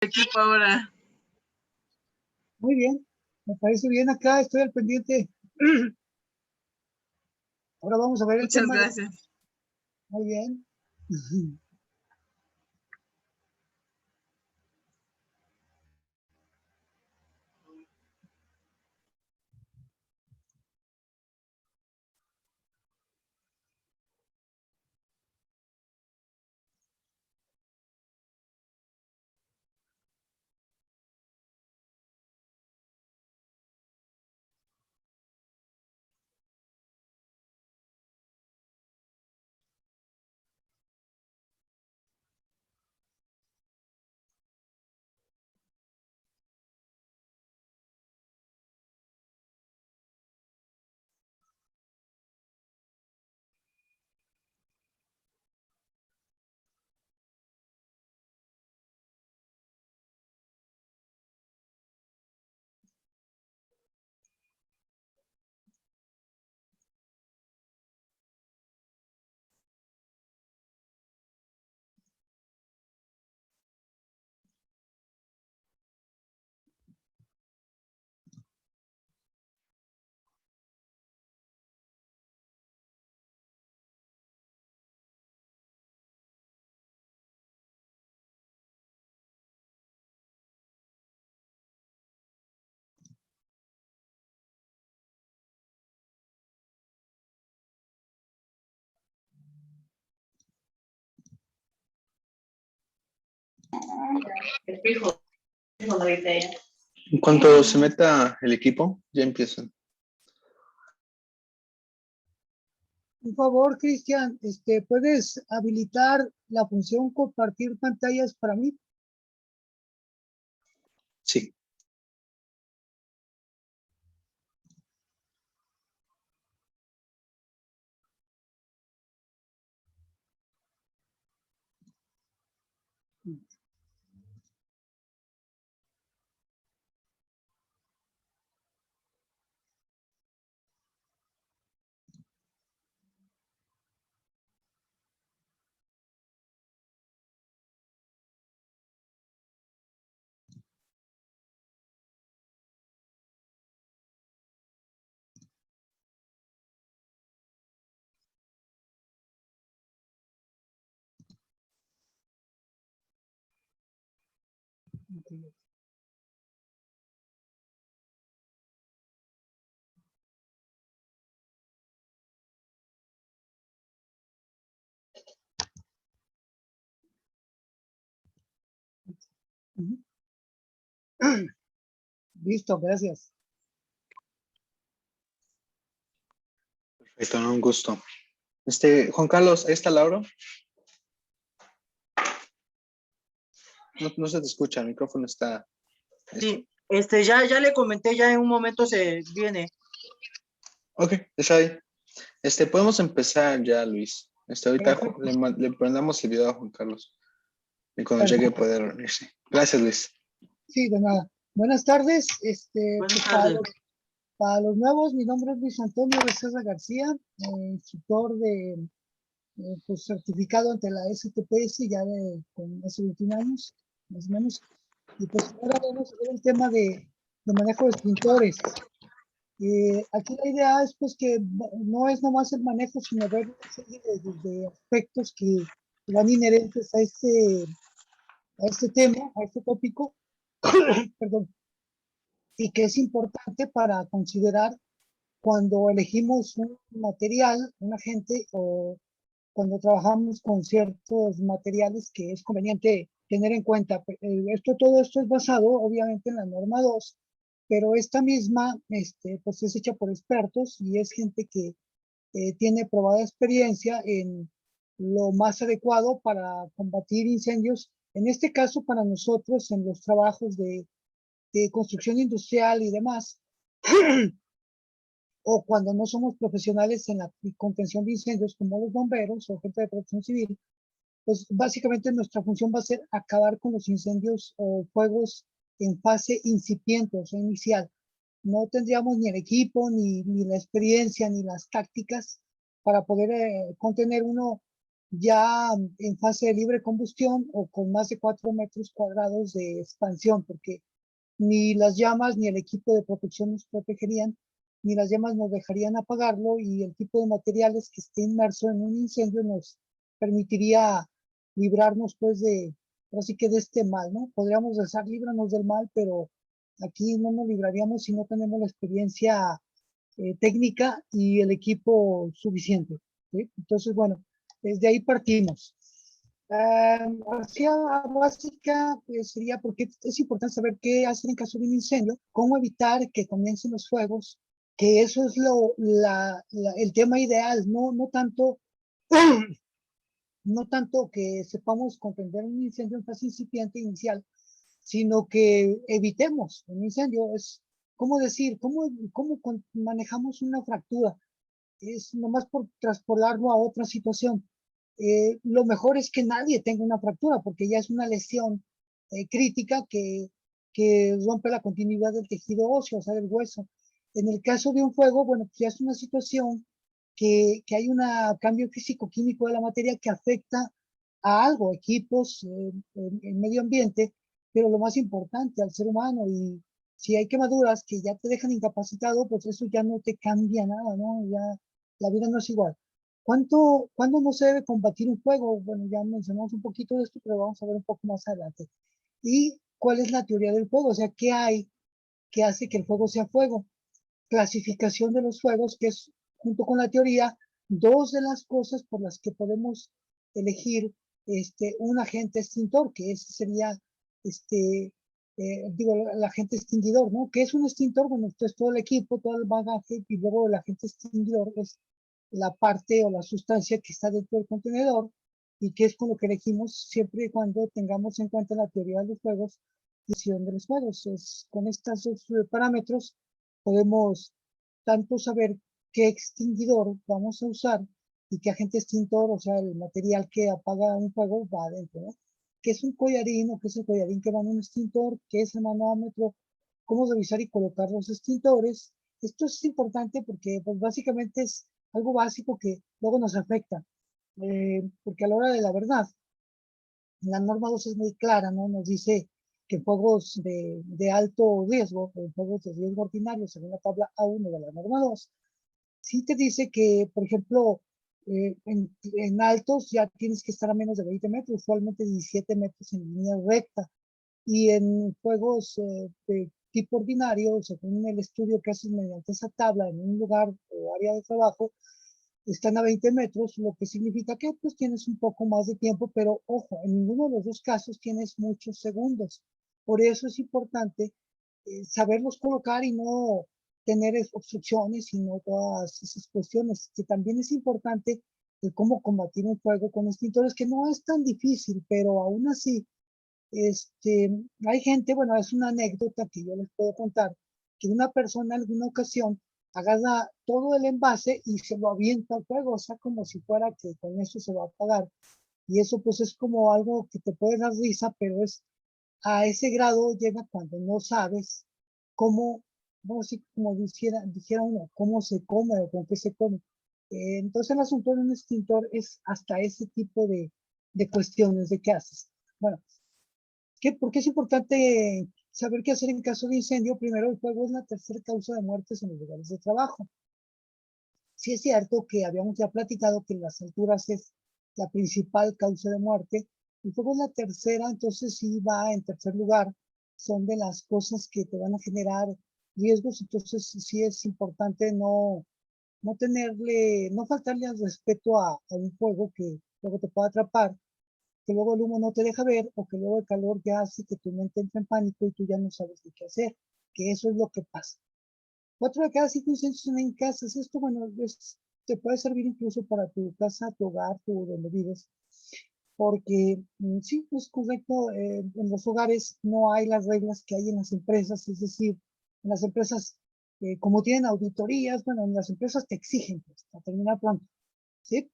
equipo ahora. Muy bien, me parece bien acá, estoy al pendiente. Ahora vamos a ver el Muchas tema. gracias. Muy bien. En cuanto se meta el equipo, ya empiezan. Por favor, Cristian, ¿puedes habilitar la función compartir pantallas para mí? Sí. Listo, gracias. Perfecto, un gusto. Juan Carlos, ¿ahí está Laura? No se te escucha, el micrófono está... Sí, ya le comenté, ya en un momento se viene. Ok, está ahí. Podemos empezar ya, Luis. Ahorita Perfecto. le prendamos el video a Juan Carlos. Y cuando Perfecto. llegue puede reunirse. Gracias, Luis. Sí, de nada. Buenas tardes. Buenas Pues, tardes. para los nuevos, mi nombre es Luis Antonio Becerra García, instructor pues, certificado ante la STPS ya con hace 21 años, más o menos. Y pues ahora vamos a ver el tema de manejo de extintores. Aquí la idea es pues que no es nomás el manejo, sino ver una serie de aspectos que van inherentes a este tema, a este tópico, perdón, y que es importante para considerar cuando elegimos un material, un agente o cuando trabajamos con ciertos materiales que es conveniente tener en cuenta. Todo esto es basado obviamente en la norma 2, pero esta misma pues es hecha por expertos y es gente que tiene probada experiencia en lo más adecuado para combatir incendios. En este caso, para nosotros, en los trabajos de construcción industrial y demás, o cuando no somos profesionales en la contención de incendios como los bomberos o gente de protección civil, pues básicamente nuestra función va a ser acabar con los incendios o fuegos en fase incipiente, o sea, inicial. No tendríamos ni el equipo, ni la experiencia, ni las tácticas para poder contener uno ya en fase de libre combustión o con más de 4 metros cuadrados de expansión, porque ni las llamas ni el equipo de protección nos protegerían, ni las llamas nos dejarían apagarlo, y el tipo de materiales que esté inmerso en un incendio nos permitiría librarnos pues de, así que de este mal, ¿no? Podríamos rezar, líbranos del mal, pero aquí no nos libraríamos si no tenemos la experiencia técnica y el equipo suficiente, ¿sí? Entonces, bueno, desde ahí partimos. Hacia básica sería porque es importante saber qué hacer en caso de un incendio, cómo evitar que comiencen los fuegos, que eso es el tema ideal, no tanto, no tanto que sepamos comprender un incendio en fase incipiente inicial, sino que evitemos un incendio. Es cómo decir, cómo manejamos una fractura, es nomás por traspolarlo a otra situación. Lo mejor es que nadie tenga una fractura, porque ya es una lesión crítica que rompe la continuidad del tejido óseo, o sea, del hueso. En el caso de un fuego, bueno, pues ya es una situación que hay un cambio físico-químico de la materia que afecta a algo, equipos, en medio ambiente, pero lo más importante, al ser humano. Y si hay quemaduras que ya te dejan incapacitado, pues eso ya no te cambia nada, ¿no? Ya la vida no es igual. ¿Cuándo no se debe combatir un fuego? Bueno, ya mencionamos un poquito de esto, pero vamos a ver un poco más adelante. ¿Y cuál es la teoría del fuego? O sea, ¿qué hay que hace que el fuego sea fuego? Clasificación de los fuegos, que es, junto con la teoría, dos de las cosas por las que podemos elegir un agente extintor, que ese sería, digo, el agente extinguidor, ¿no? ¿Qué es un extintor? Bueno, esto es todo el equipo, todo el bagaje, y luego el agente extinguidor es la parte o la sustancia que está dentro del contenedor, y que es con lo que elegimos siempre y cuando tengamos en cuenta la teoría de los fuegos y la de los fuegos. Con estos dos parámetros podemos tanto saber qué extinguidor vamos a usar y qué agente extintor, o sea, el material que apaga un fuego, va adentro, ¿no? ¿Qué es un collarín o qué es el collarín que va en un extintor? ¿Qué es el manómetro? ¿Cómo revisar y colocar los extintores? Esto es importante porque pues, básicamente es algo básico que luego nos afecta, porque a la hora de la verdad, la norma 2 es muy clara, ¿no? Nos dice que fuegos de alto riesgo, o fuegos de riesgo ordinario, según la tabla A1 de la norma 2, sí te dice que, por ejemplo, en altos ya tienes que estar a menos de 20 metros, usualmente 17 metros en línea recta, y en fuegos de tipo ordinario, según el estudio que haces mediante esa tabla en un lugar o área de trabajo, están a 20 metros, lo que significa que pues tienes un poco más de tiempo, pero ojo, en ninguno de los dos casos tienes muchos segundos. Por eso es importante saberlos colocar y no tener obstrucciones y no todas esas cuestiones, que también es importante de cómo combatir un fuego con extintores, que no es tan difícil, pero aún así, hay gente, bueno, es una anécdota que yo les puedo contar, que una persona en alguna ocasión agarra todo el envase y se lo avienta al fuego, o sea, como si fuera que con eso se va a apagar. Y eso pues es como algo que te puede dar risa, pero es a ese grado llega cuando no sabes cómo, bueno, así como dijera uno, cómo se come o con qué se come. Entonces el asunto de un extintor es hasta ese tipo de cuestiones de qué haces. Bueno, ¿por qué es importante saber qué hacer en caso de incendio? Primero, el fuego es la tercera causa de muertes en los lugares de trabajo. Sí es cierto que habíamos ya platicado que las alturas es la principal causa de muerte. El fuego es la tercera, entonces sí va en tercer lugar. Son de las cosas que te van a generar riesgos, entonces sí es importante no faltarle al respeto a un fuego que luego te pueda atrapar, que luego el humo no te deja ver, o que luego el calor ya hace que tu mente entre en pánico y tú ya no sabes de qué hacer, que eso es lo que pasa. 4 de cada 5 incendios son en casas. Esto, bueno, te puede servir incluso para tu casa, tu hogar, donde vives, porque sí, es correcto, en los hogares no hay las reglas que hay en las empresas, es decir, en las empresas, como tienen auditorías, bueno, en las empresas te exigen, pues, a terminar pronto, ¿sí?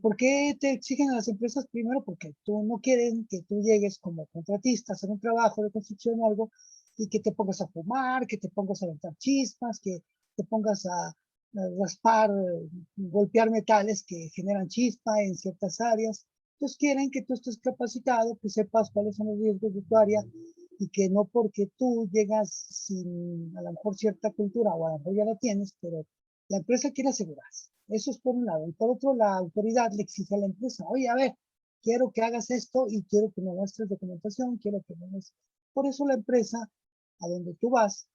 ¿Por qué te exigen a las empresas? Primero, porque tú no quieren que tú llegues como contratista a hacer un trabajo de construcción o algo y que te pongas a fumar, que te pongas a aventar chispas, que te pongas a raspar, golpear metales que generan chispa en ciertas áreas. Entonces quieren que tú estés capacitado, que sepas cuáles son los riesgos de tu área y que no porque tú llegas sin a lo mejor cierta cultura o a lo mejor ya la tienes, pero la empresa quiere asegurarse. Eso es por un lado. Y por otro, la autoridad le exige a la empresa, oye, a ver, quiero que hagas esto y quiero que me muestres documentación, quiero que me muestres. Por eso la empresa a donde tú vas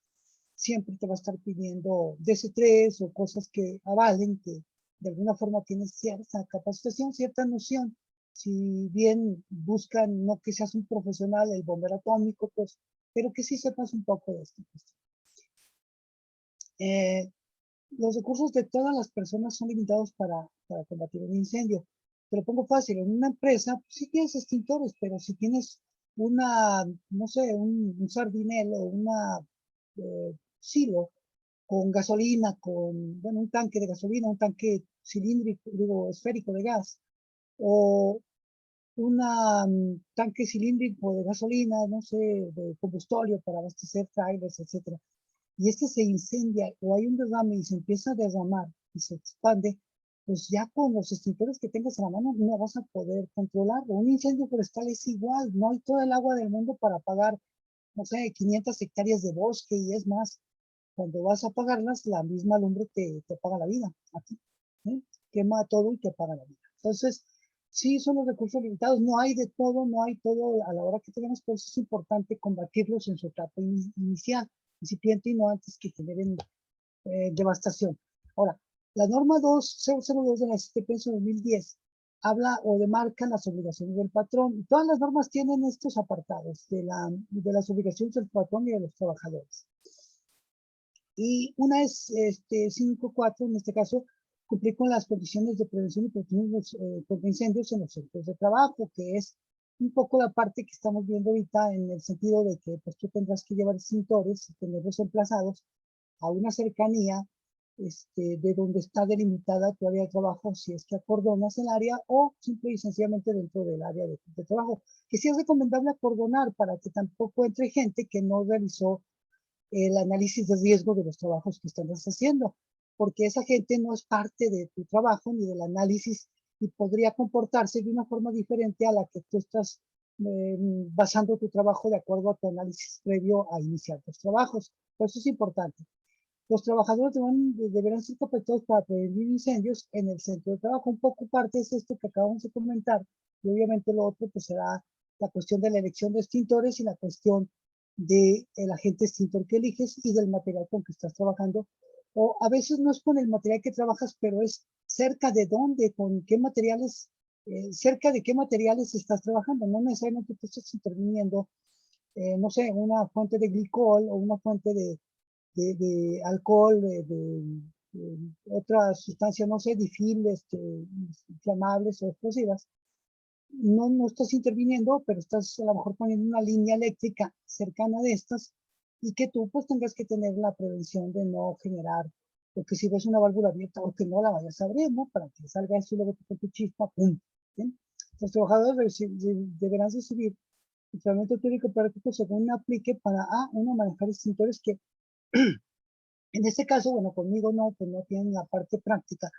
siempre te va a estar pidiendo DC3 o cosas que avalen que de alguna forma tienes cierta capacitación, cierta noción. Si bien buscan no que seas un profesional, el bombero atómico, pues, pero que sí sepas un poco de esto. Los recursos de todas las personas son limitados para combatir un incendio. Te lo pongo fácil, en una empresa pues, sí tienes extintores, pero si tienes una, no sé, un sardinel o una silo con gasolina, con, bueno, un tanque de gasolina, un tanque cilíndrico, digo, esférico de gas, o un tanque cilíndrico de gasolina, no sé, de combustorio para abastecer trailers, etcétera. Y este se incendia o hay un derrame y se empieza a derramar y se expande, pues ya con los extintores que tengas a la mano no vas a poder controlarlo. Un incendio forestal es igual, no hay todo el agua del mundo para apagar, no sé, 500 hectáreas de bosque y es más, cuando vas a apagarlas, la misma lumbre te apaga la vida. Aquí, ¿eh? Quema todo y te apaga la vida. Entonces, sí son los recursos limitados, no hay de todo, no hay todo a la hora que tenemos, por eso es importante combatirlos en su etapa inicial, incipiente y no antes que generen devastación. Ahora, la norma 2002 de la STP 2010 habla o demarca las obligaciones del patrón. Todas las normas tienen estos apartados de las obligaciones del patrón y de los trabajadores. Y una es 5.4, en este caso, cumplir con las condiciones de prevención y protección contra incendios en los centros de trabajo, que es un poco la parte que estamos viendo ahorita en el sentido de que pues, tú tendrás que llevar extintores y tenerlos emplazados a una cercanía de donde está delimitada tu área de trabajo, si es que acordonas el área o simple y sencillamente dentro del área de trabajo, que sí es recomendable acordonar para que tampoco entre gente que no realizó el análisis de riesgo de los trabajos que estás haciendo, porque esa gente no es parte de tu trabajo ni del análisis y podría comportarse de una forma diferente a la que tú estás basando tu trabajo de acuerdo a tu análisis previo a iniciar tus trabajos. Por eso es importante. Los trabajadores deberán ser capacitados para prevenir incendios en el centro de trabajo. Un poco parte es esto que acabamos de comentar y obviamente lo otro pues será la cuestión de la elección de extintores y la cuestión del agente extintor que eliges y del material con que estás trabajando. O a veces no es con el material que trabajas, pero es cerca de dónde, con qué materiales, cerca de qué materiales estás trabajando. No necesariamente tú estás interviniendo, no sé, una fuente de glicol o una fuente de alcohol, otras sustancias, no sé, difil, inflamables o explosivas. No estás interviniendo, pero estás a lo mejor poniendo una línea eléctrica cercana de estas y que tú pues tengas que tener la prevención de no generar, porque si ves una válvula abierta o que no la vayas a abrir, ¿no? Para que salga eso y luego te tu chispa, ¡pum! ¿Bien? Los trabajadores deberán recibir el tratamiento teórico práctico según aplique para uno, manejar extintores que en este caso, bueno, conmigo no, pues no tienen la parte práctica,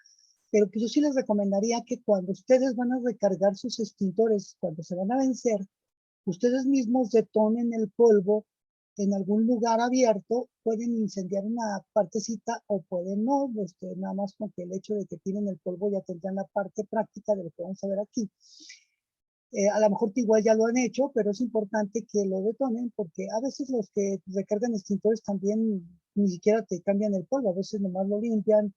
pero que yo sí les recomendaría que cuando ustedes van a recargar sus extintores, cuando se van a vencer, ustedes mismos detonen el polvo en algún lugar abierto, pueden incendiar una partecita o pueden no, nada más con que el hecho de que tienen el polvo ya tendrán la parte práctica de lo que vamos a ver aquí. A lo mejor igual ya lo han hecho, pero es importante que lo detonen porque a veces los que recargan extintores también ni siquiera te cambian el polvo, a veces nomás lo limpian,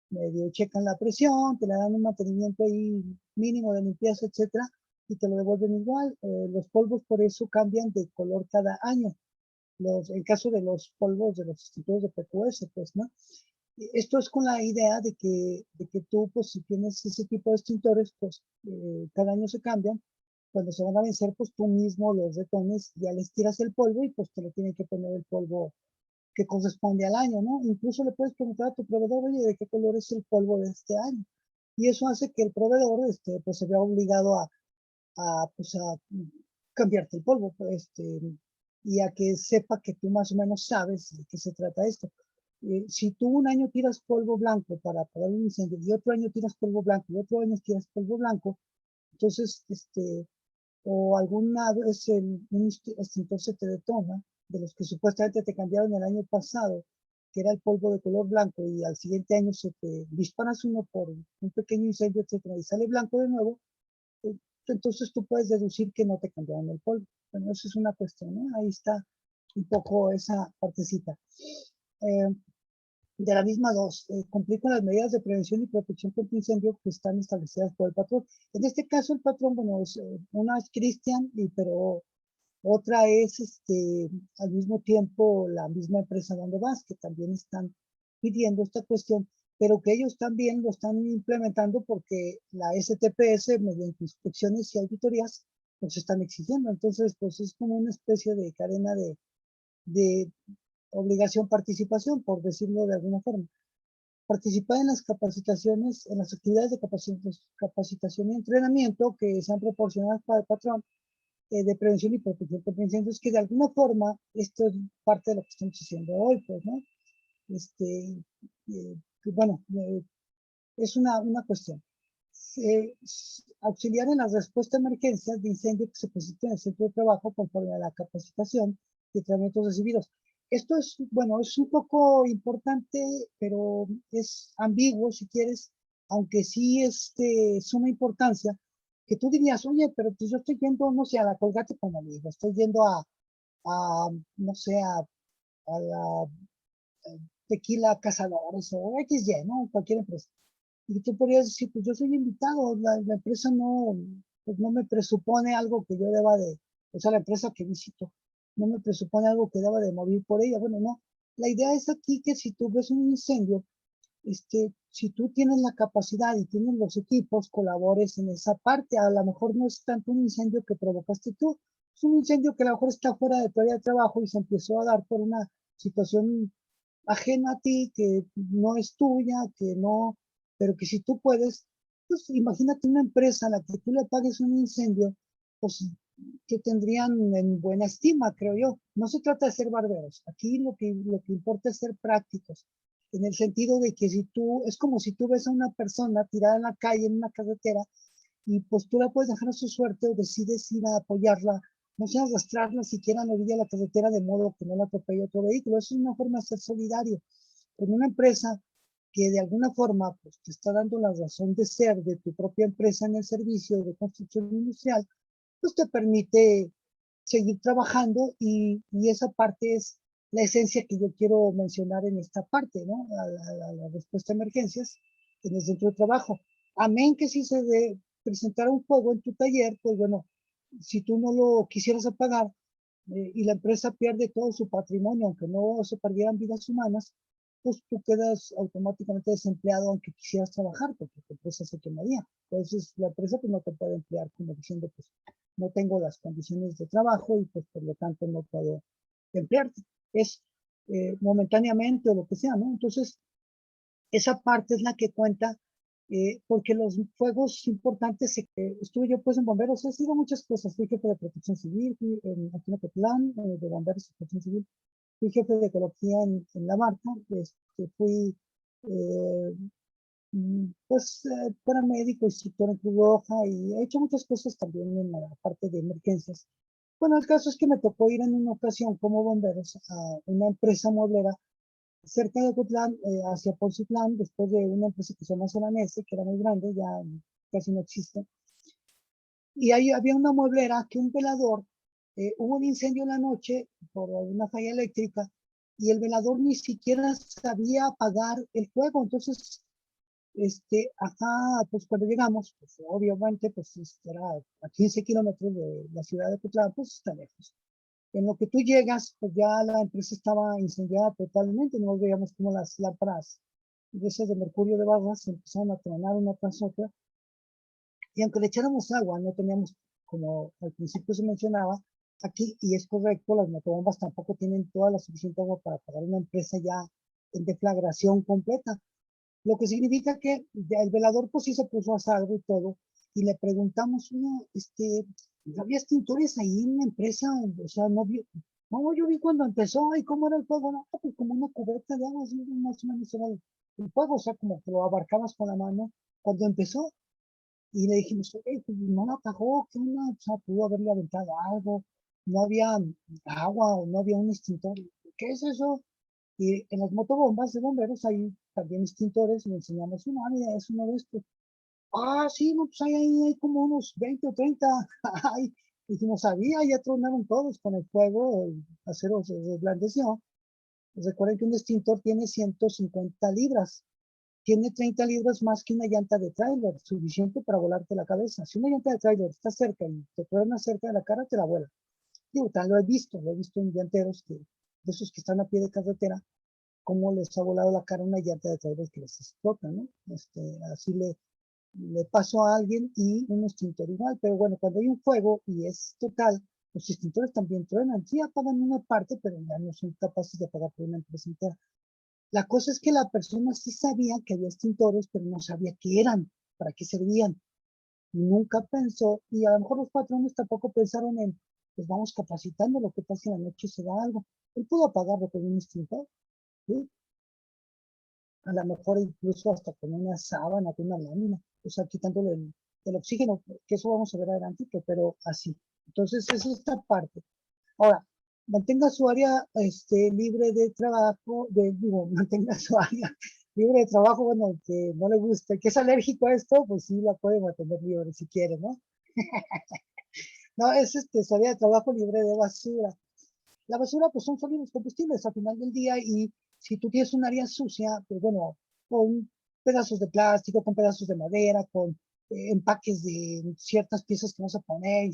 medio checan la presión, te le dan un mantenimiento ahí mínimo de limpieza, etcétera, y te lo devuelven igual. Los polvos por eso cambian de color cada año. En caso de los polvos de los extintores de PQS, pues, ¿no? Esto es con la idea de que tú, pues, si tienes ese tipo de extintores, pues, cada año se cambian. Cuando se van a vencer, pues tú mismo los detones, ya les tiras el polvo y pues te le tienen que poner el polvo que corresponde al año, ¿no? Incluso le puedes preguntar a tu proveedor, oye, ¿de qué color es el polvo de este año? Y eso hace que el proveedor, pues se vea obligado pues a cambiarte el polvo, pues, y a que sepa que tú más o menos sabes de qué se trata esto. Si tú un año tiras polvo blanco para apagar un incendio y otro año tiras polvo blanco y otro año tiras polvo blanco, entonces, o alguna vez un extintor se te detona, de los que supuestamente te cambiaron el año pasado, que era el polvo de color blanco, y al siguiente año se te disparas uno por un pequeño incendio, etcétera, y sale blanco de nuevo, entonces tú puedes deducir que no te cambiaron el polvo. Bueno, eso es una cuestión, ¿no? Ahí está un poco esa partecita. De la misma dos, cumplir con las medidas de prevención y protección contra incendio que están establecidas por el patrón. En este caso, el patrón, bueno, una es Cristian, pero otra es al mismo tiempo la misma empresa donde vas, que también están pidiendo esta cuestión, pero que ellos también lo están implementando porque la STPS, mediante inspecciones y auditorías, pues están exigiendo. Entonces, pues es como una especie de cadena de obligación participación, por decirlo de alguna forma. Participar en las capacitaciones, en las actividades de capacitación y entrenamiento que sean proporcionadas para el patrón de prevención y protección contra incendios, que de alguna forma esto es parte de lo que estamos haciendo hoy, pues, ¿no? Bueno, es una cuestión. Auxiliar en la respuesta a emergencias de incendio que se presenten en el centro de trabajo conforme a la capacitación y entrenamientos recibidos. Esto es, bueno, es un poco importante, pero es ambiguo si quieres, aunque sí es de suma importancia, que tú dirías, oye, pero pues yo estoy yendo, no sé, a la Colgate como amigo, estoy yendo no sé, a la Tequila Cazadores o XY, ¿no? Cualquier empresa. Y tú podrías decir, pues yo soy invitado, la empresa no, pues no me presupone algo que yo deba de, o sea, la empresa que visito, no me presupone algo que deba de morir por ella. Bueno, no. La idea es aquí que si tú ves un incendio, si tú tienes la capacidad y tienes los equipos, colabores en esa parte. A lo mejor no es tanto un incendio que provocaste tú, es un incendio que a lo mejor está fuera de tu área de trabajo y se empezó a dar por una situación ajena a ti, que no es tuya, que no, pero que si tú puedes, pues imagínate una empresa a la que tú le pagues un incendio, pues que tendrían en buena estima, creo yo. No se trata de ser barberos, aquí lo que importa es ser prácticos, en el sentido de que si tú, es como si tú ves a una persona tirada en la calle, en una carretera, y pues tú la puedes dejar a su suerte o decides ir a apoyarla, no sé, arrastrarla siquiera a la orilla de la carretera de modo que no la atropelle otro vehículo. Eso es una forma de ser solidario con una empresa que de alguna forma pues, te está dando la razón de ser de tu propia empresa en el servicio de construcción industrial, pues te permite seguir trabajando, y esa parte es la esencia que yo quiero mencionar en esta parte, ¿no? La respuesta a emergencias en el centro de trabajo. Amén que si se presentara un fuego en tu taller, pues bueno, si tú no lo quisieras apagar y la empresa pierde todo su patrimonio, aunque no se perdieran vidas humanas, pues tú quedas automáticamente desempleado aunque quisieras trabajar, porque tu empresa se quemaría. Entonces la empresa pues no te puede emplear como diciendo, pues no tengo las condiciones de trabajo y pues por lo tanto no puedo emplearte. Es momentáneamente o lo que sea, ¿no? Entonces, esa parte es la que cuenta, porque los fuegos importantes, estuve yo pues en bomberos, he sido muchas cosas, fui jefe de protección civil, fui aquí en Ocotlán, de bomberos y protección civil, fui jefe de ecología en La Barca, fui eh, pues paramédico, instructor en Cruz Roja, y he hecho muchas cosas también en la parte de emergencias. Bueno, el caso es que me tocó ir en una ocasión como bomberos a una empresa mueblera cerca de Ocotlán, hacia Poncitlán, después de una empresa que se llama Solanese, que era muy grande, ya casi no existe. Y ahí había una mueblera que un velador, hubo un incendio en la noche por una falla eléctrica, y el velador ni siquiera sabía apagar el fuego. Entonces, acá, pues cuando llegamos, pues obviamente, pues era a 15 kilómetros de la ciudad de Ocotlán, pues está lejos. En lo que tú llegas, pues ya la empresa estaba incendiada totalmente, no veíamos como las lámparas de esas de mercurio de barras se empezaron a tronar una tras otra, y aunque le echáramos agua, no teníamos, como al principio se mencionaba, aquí, y es correcto, las motobombas tampoco tienen toda la suficiente agua para pagar una empresa ya en deflagración completa, lo que significa que el velador pues sí se puso a salvo y todo, y le preguntamos, había extintores ahí en la empresa, o sea, no vio, No, yo vi cuando empezó y cómo era el fuego, no, pues como una cubeta de agua, así, más o menos era el fuego, o sea, como que lo abarcabas con la mano cuando empezó. Y le dijimos, oye, pues no la apagó, ¿qué onda? O sea, pudo haberle aventado algo, no había agua o no había un extintor. ¿Qué es eso? Y en las motobombas de bomberos hay también extintores, y le enseñamos una, mira, es uno de estos. Ah, sí, no, pues hay como unos 20 o 30. Ay, y no sabía, ya tronaron todos con el fuego, el acero se desblandeció. Pues recuerden que un extintor tiene 150 libras, tiene 30 libras más que una llanta de tráiler, suficiente para volarte la cabeza. Si una llanta de tráiler está cerca y te truena cerca de la cara, te la vuela. Digo, tal lo he visto en llanteros de esos que están a pie de carretera, cómo les ha volado la cara una llanta de tráiler que les explota, ¿no? Así le pasó a alguien y un extintor igual, pero bueno, cuando hay un fuego y es total, los extintores también truenan, sí apagan una parte, pero ya no son capaces de apagar por una empresa entera. La cosa es que la persona sí sabía que había extintores, pero no sabía qué eran, para qué servían. Nunca pensó, y a lo mejor los patrones tampoco pensaron en, pues vamos capacitando, lo que pasa en la noche se da algo. Él pudo apagarlo con un extintor, ¿sí? A lo mejor incluso hasta con una sábana, con una lámina, o sea, quitándole el oxígeno, que eso vamos a ver adelante, pero así. Entonces, es esta parte. Ahora, mantenga su área libre de trabajo, digo, mantenga su área libre de trabajo, bueno, que no le guste, que es alérgico a esto, pues sí la puede mantener libre si quiere, ¿no? No, es su área de trabajo libre de basura. La basura, pues son sólidos combustibles al final del día y si tú tienes un área sucia, pues bueno, con pedazos de plástico, con pedazos de madera, con empaques de ciertas piezas que vas a poner,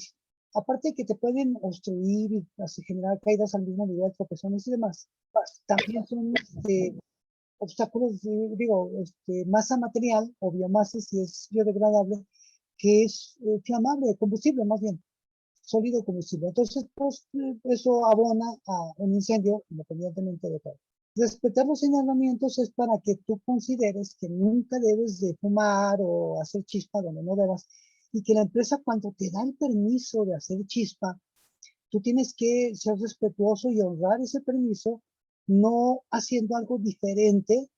aparte de que te pueden obstruir y generar caídas al mismo nivel, tropezones y demás, también son obstáculos, digo, masa material o biomasa si es biodegradable, que es flamable, combustible más bien sólido combustible. Entonces, pues, eso abona a un incendio independientemente de todo. Respetar los señalamientos es para que tú consideres que nunca debes de fumar o hacer chispa donde no debas y que la empresa cuando te da el permiso de hacer chispa, tú tienes que ser respetuoso y honrar ese permiso, no haciendo algo diferente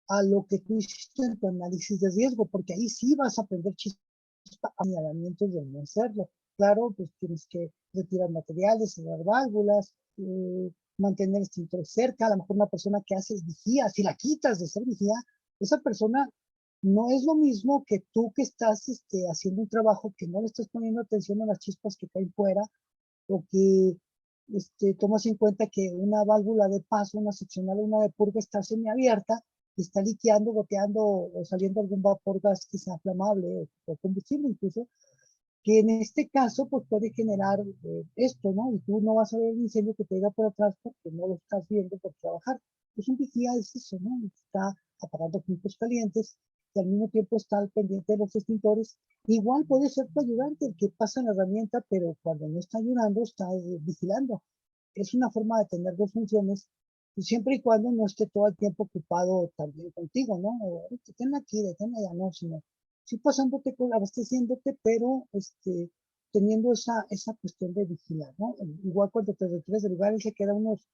a lo que tú hiciste en tu análisis de riesgo, porque ahí sí vas a aprender chispa a señalamientos de no hacerlo. Claro, pues tienes que retirar materiales, cerrar válvulas, mantener extintores cerca. A lo mejor una persona que hace vigía, si la quitas de ser vigía, esa persona no es lo mismo que tú que estás haciendo un trabajo que no le estás poniendo atención a las chispas que caen fuera o que tomas en cuenta que una válvula de paso, una seccional o una de purga está semiabierta y está liqueando, goteando o saliendo algún vapor gas que sea flamable o combustible incluso, que en este caso pues puede generar esto, ¿no? Y tú no vas a ver el incendio que te llega por atrás porque no lo estás viendo por trabajar. Pues un vigía es eso, ¿no? Está apagando puntos calientes y al mismo tiempo está al pendiente de los extintores. Igual puede ser tu ayudante el que pasa la herramienta, pero cuando no está ayudando, está vigilando. Es una forma de tener dos funciones, y siempre y cuando no esté todo el tiempo ocupado también contigo, ¿no? O, detén aquí, detén allá, no, sino sí pasándote, abasteciéndote, pero teniendo esa cuestión de vigilar, ¿no? Igual cuando te retires del lugar, se queda unos,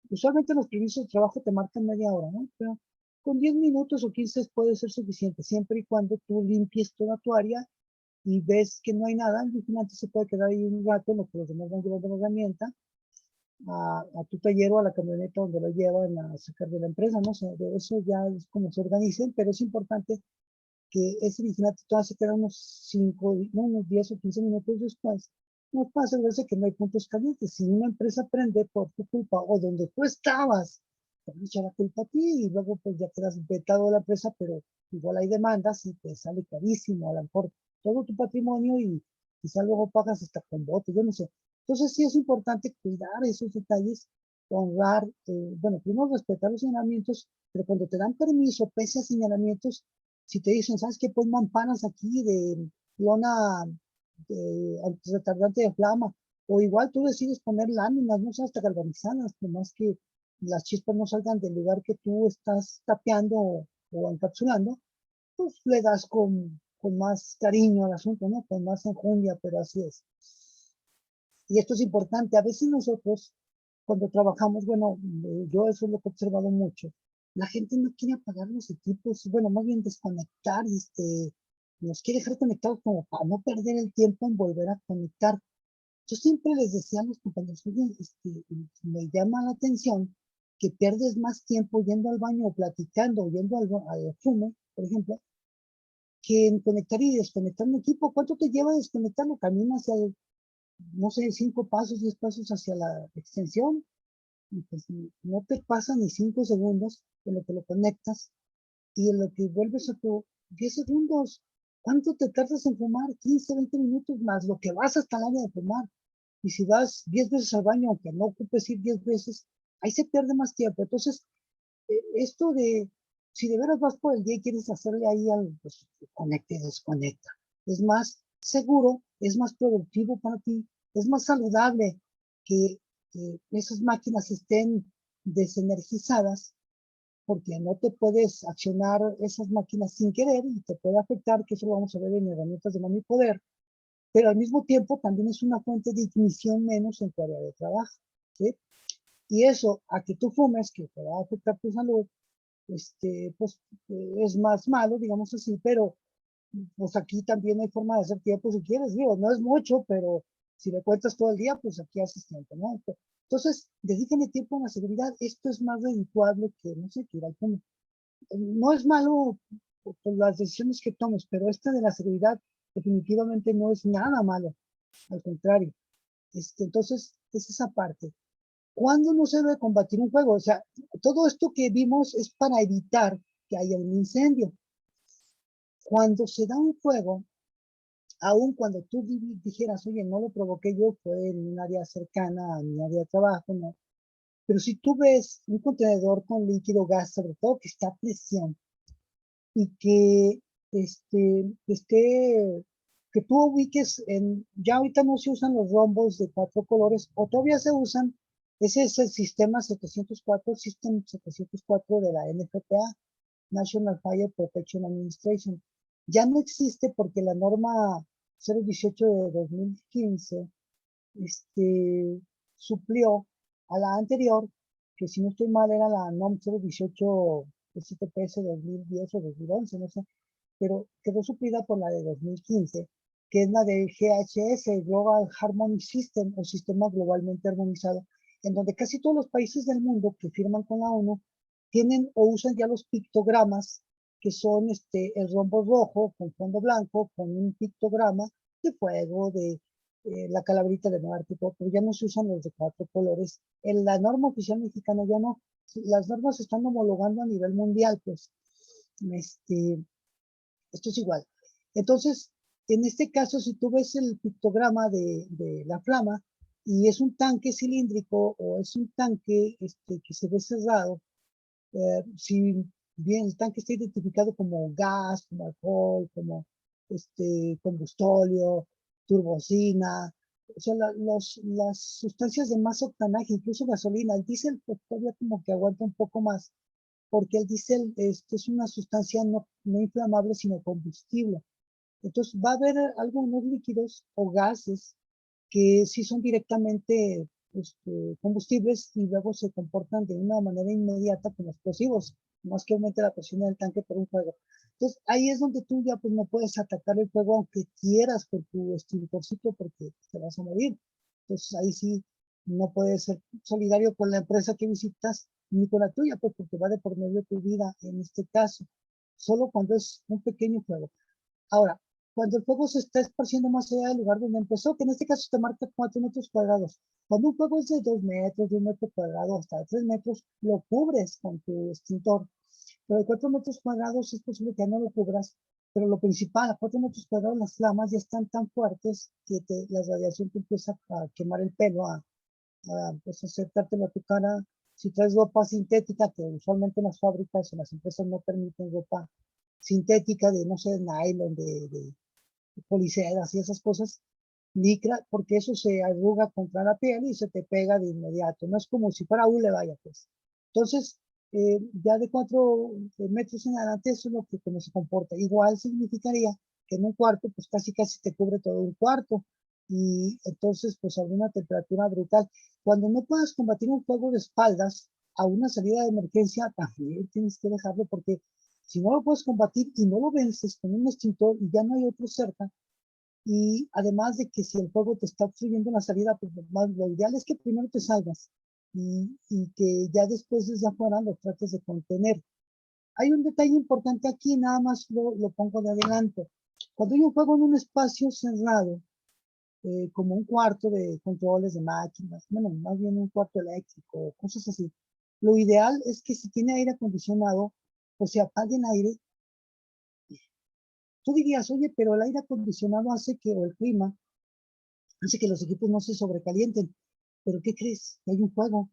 usualmente los permisos de trabajo te marcan media hora, ¿no? Pero con 10 minutos o 15 puede ser suficiente, siempre y cuando tú limpies toda tu área y ves que no hay nada, el vigilante se puede quedar ahí un rato, lo que los demás van llevando la herramienta, a tu taller o a la camioneta donde lo llevan a sacar de la empresa, ¿no? O sea, de eso ya es como se organicen, pero es importante que ese vigilante todavía se queda unos 5, no, unos 10 o 15 minutos después. No pasa asegurarse que no hay puntos calientes. Si una empresa prende por tu culpa o donde tú estabas, te echa la culpa a ti y luego pues ya quedas vetado de la empresa, pero igual hay demandas y te sale carísimo, a lo mejor todo tu patrimonio y quizá luego pagas hasta con bote, yo no sé. Entonces sí es importante cuidar esos detalles, honrar, bueno, primero respetar los señalamientos, pero cuando te dan permiso, pese a señalamientos, si te dicen, ¿sabes qué? Pon mamparas aquí de lona retardante de flama, o igual tú decides poner láminas, no sé, hasta galvanizadas, nomás que las chispas no salgan del lugar que tú estás tapeando o encapsulando, pues le das con más cariño al asunto, ¿no? Con más enjundia, pero así es. Y esto es importante, a veces nosotros cuando trabajamos, bueno, yo eso es lo que he observado mucho. La gente no quiere apagar los equipos, bueno, más bien desconectar, los quiere dejar conectados como para no perder el tiempo en volver a conectar. Yo siempre les decía a los compañeros, oye, me llama la atención que pierdes más tiempo yendo al baño o platicando, o yendo al fume, por ejemplo, que en conectar y desconectar un equipo. ¿Cuánto te lleva desconectarlo? Caminas hacia no sé, 5 pasos, 10 pasos hacia la extensión, y pues no te pasan ni 5 segundos en lo que lo conectas y en lo que vuelves a tu 10 segundos. ¿Cuánto te tardas en fumar? 15, 20 minutos más lo que vas hasta el área de fumar. Y si vas 10 veces al baño, aunque no ocupes ir 10 veces, ahí se pierde más tiempo. Entonces, esto de, si de veras vas por el día y quieres hacerle ahí al, pues, conecte y desconecta. Es más seguro, es más productivo para ti, es más saludable que esas máquinas estén desenergizadas, porque no te puedes accionar esas máquinas sin querer y te puede afectar, que eso lo vamos a ver en herramientas de mano y poder, pero al mismo tiempo también es una fuente de ignición menos en tu área de trabajo, ¿sí? Y eso, a que tú fumes, que te va a afectar tu salud, pues es más malo, digamos así, pero pues aquí también hay forma de hacer tiempo si quieres, digo, no es mucho, pero si le cuentas todo el día, pues aquí haces tiempo, ¿no? Entonces, dedíquenle tiempo a la seguridad, esto es más redituable que, no sé, que ir al fume. No es malo por las decisiones que tomes, pero esta de la seguridad definitivamente no es nada malo, al contrario. Entonces, es esa parte. ¿Cuándo no se debe combatir un fuego? O sea, todo esto que vimos es para evitar que haya un incendio. Cuando se da un fuego, aun cuando tú dijeras, oye, no lo provoqué yo, fue en un área cercana a mi área de trabajo, ¿no? Pero si tú ves un contenedor con líquido gas, sobre todo que está a presión, y que que tú ubiques ya ahorita no se usan los rombos de 4 colores, o todavía se usan, ese es el sistema 704, System 704 de la NFPA, National Fire Protection Administration. Ya no existe porque la norma 018 de 2015 suplió a la anterior, que si no estoy mal era la NOM 018 STPS 2010 o 2011, no sé, pero quedó suplida por la de 2015, que es la de GHS, Global Harmony System, o Sistema Globalmente Armonizado, en donde casi todos los países del mundo que firman con la ONU tienen o usan ya los pictogramas, que son el rombo rojo con fondo blanco, con un pictograma de fuego, de la calaverita de muerte, pero ya no se usan los de 4 colores. En la norma oficial mexicana ya no. Las normas se están homologando a nivel mundial, pues. Esto es igual. Entonces, en este caso, si tú ves el pictograma de la flama y es un tanque cilíndrico o es un tanque que se ve cerrado, si bien el tanque está identificado como gas, como alcohol, como combustóleo, turbocina, o sea, las sustancias de más octanaje, incluso gasolina, el diésel pues, todavía como que aguanta un poco más, porque el diésel es una sustancia no inflamable, sino combustible. Entonces va a haber algunos líquidos o gases que sí son directamente combustibles y luego se comportan de una manera inmediata como explosivos, más que aumente la presión del tanque por un fuego. Entonces ahí es donde tú ya pues no puedes atacar el fuego aunque quieras por tu extintorcito porque te vas a morir. Entonces ahí sí no puedes ser solidario con la empresa que visitas ni con la tuya, pues porque va de por medio tu vida en este caso, solo cuando es un pequeño fuego. Ahora, cuando el fuego se está esparciendo más allá del lugar donde empezó, que en este caso te marca 4 metros cuadrados. Cuando un fuego es de 2 metros, de 1 metro cuadrado, hasta de 3 metros, lo cubres con tu extintor. Pero de 4 metros cuadrados es posible que no lo cubras, pero lo principal, a 4 metros cuadrados las flamas ya están tan fuertes que la radiación te empieza a quemar el pelo, pues acercártelo a tu cara. Si traes ropa sintética, que usualmente en las fábricas o en las empresas no permiten ropa sintética de, no sé, de nylon, de policeras y esas cosas, licra, porque eso se arruga contra la piel y se te pega de inmediato. No es como si fuera hule, vaya, pues. Entonces, ya de 4 metros en adelante, eso es lo que como se comporta. Igual significaría que en un cuarto, pues casi casi te cubre todo un cuarto. y entonces pues alguna temperatura brutal. Cuando no puedas combatir un fuego de espaldas a una salida de emergencia, también tienes que dejarlo porque si no lo puedes combatir y no lo vences con un extintor y ya no hay otro cerca, y además de que si el fuego te está obstruyendo la salida, pues lo ideal es que primero te salgas y que ya después desde afuera lo trates de contener. Hay un detalle importante aquí, nada más lo pongo de adelanto. Cuando hay un fuego en un espacio cerrado, como un cuarto de controles de máquinas, bueno, más bien un cuarto eléctrico, cosas así. Lo ideal es que si tiene aire acondicionado, pues se apague el aire. Tú dirías, oye, pero el aire acondicionado hace que, o el clima, hace que los equipos no se sobrecalienten. ¿Pero qué crees? Que hay un fuego,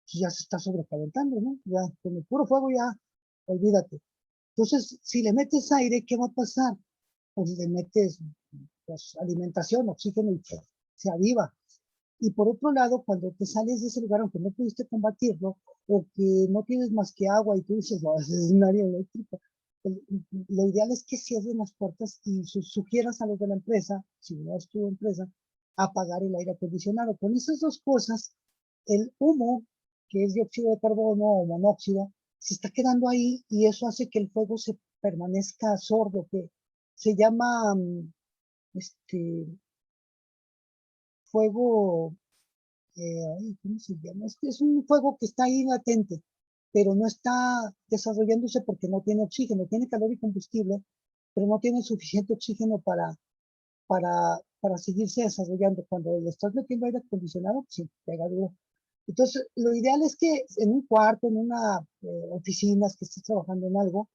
pues ya se está sobrecalentando, ¿no? Ya, con el puro fuego ya, olvídate. Entonces, si le metes aire, ¿qué va a pasar? Pues le metes pues, alimentación, oxígeno y se aviva. Y por otro lado, cuando te sales de ese lugar, aunque no pudiste combatirlo, o que no tienes más que agua y tú dices, no, es un área eléctrica, lo ideal es que cierren las puertas y sugieras a los de la empresa, si no es tu empresa, apagar el aire acondicionado. Con esas dos cosas, el humo, que es dióxido de carbono o monóxido, se está quedando ahí y eso hace que el fuego se permanezca sordo, que se llama fuego, ¿cómo se llama? Es un fuego que está ahí latente, pero no está desarrollándose porque no tiene oxígeno, tiene calor y combustible, pero no tiene suficiente oxígeno para seguirse desarrollando. Cuando le estás metiendo aire acondicionado, sí, pega duro. Entonces, lo ideal es que en un cuarto, en una oficina, que estés trabajando en algo,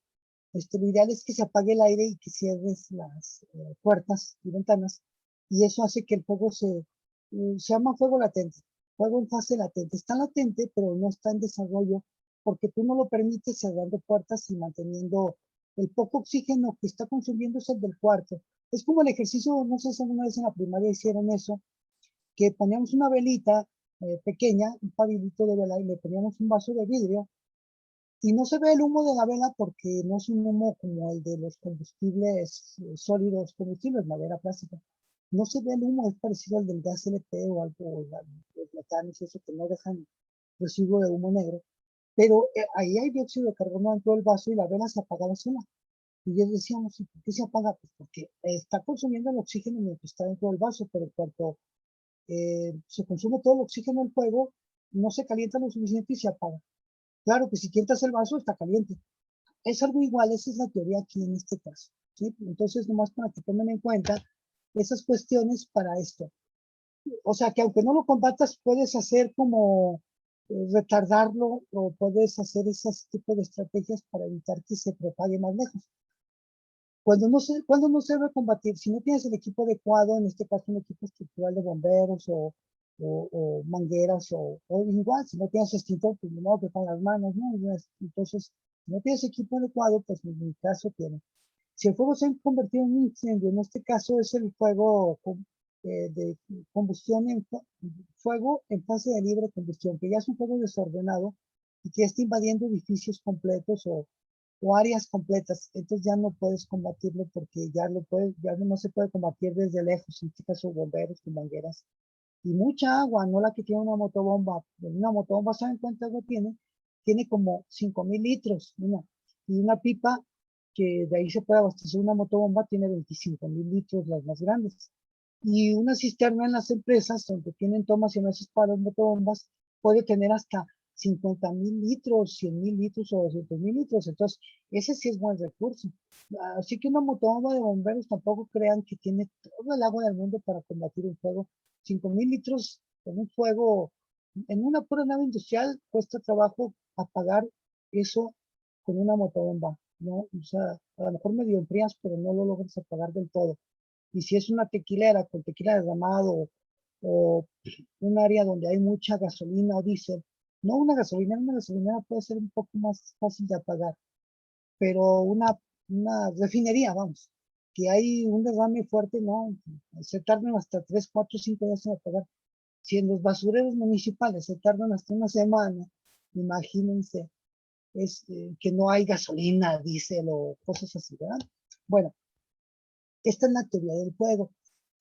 lo ideal es que se apague el aire y que cierres las puertas y ventanas, y eso hace que el fuego se llama fuego latente, fuego en fase latente. Está latente, pero no está en desarrollo, porque tú no lo permites cerrando puertas y manteniendo el poco oxígeno que está consumiéndose del cuarto. Es como el ejercicio, no sé si alguna vez en la primaria hicieron eso, que poníamos una velita pequeña, un pabillito de vela, y le poníamos un vaso de vidrio, y no se ve el humo de la vela porque no es un humo como el de los combustibles sólidos, combustibles, madera, plástica. No se ve el humo, es parecido al del gas LP o algo, los metanos, eso que no dejan residuo de humo negro. Pero ahí hay dióxido de carbono dentro del vaso y la vela se apagaba sola. Y yo decíamos, ¿y por qué se apaga? Pues porque está consumiendo el oxígeno mientras está dentro del vaso, pero cuando se consume todo el oxígeno del fuego, no se calienta lo suficiente y se apaga. Claro que si quientas el vaso, está caliente. Es algo igual, esa es la teoría aquí en este caso, ¿sí? Entonces, nomás para que tomen en cuenta esas cuestiones para esto. O sea, que aunque no lo combatas, puedes hacer como retardarlo o puedes hacer esos tipos de estrategias para evitar que se propague más lejos. Cuando no se debe combatir, si no tienes el equipo adecuado, en este caso un equipo estructural de bomberos o mangueras o igual, si no tienes extintor, pues no que con las manos, ¿no? Entonces, si no tienes equipo adecuado, pues en mi caso tiene. Si el fuego se ha convertido en un incendio, en este caso es el fuego de combustión fuego en fase de libre combustión, que ya es un fuego desordenado y que está invadiendo edificios completos o áreas completas. Entonces ya no puedes combatirlo porque ya no se puede combatir desde lejos, en este caso bomberos con mangueras. Y mucha agua, no la que tiene una motobomba. Una motobomba, ¿saben cuánta agua tiene? Tiene como 5,000 litros, y una pipa que de ahí se puede abastecer una motobomba tiene 25,000 litros, las más grandes. Y una cisterna en las empresas donde tienen tomas y mesas para las motobombas puede tener hasta 50,000 litros, 100,000 litros o 200,000 litros. Entonces, ese sí es buen recurso. Así que una motobomba de bomberos tampoco crean que tiene todo el agua del mundo para combatir un fuego. 5,000 litros en un fuego, en una pura nave industrial, cuesta trabajo apagar eso con una motobomba, ¿no? O sea, a lo mejor medio enfrías, pero no lo logras apagar del todo. Y si es una tequilera con tequila derramado o un área donde hay mucha gasolina o diésel, no una gasolinera puede ser un poco más fácil de apagar, pero una refinería, vamos, que hay un derrame fuerte, no, se tardan hasta 3, 4, 5 días en apagar. Si en los basureros municipales se tardan hasta una semana, imagínense, que no hay gasolina, diésel o cosas así, ¿verdad? Bueno, esta es la teoría del fuego.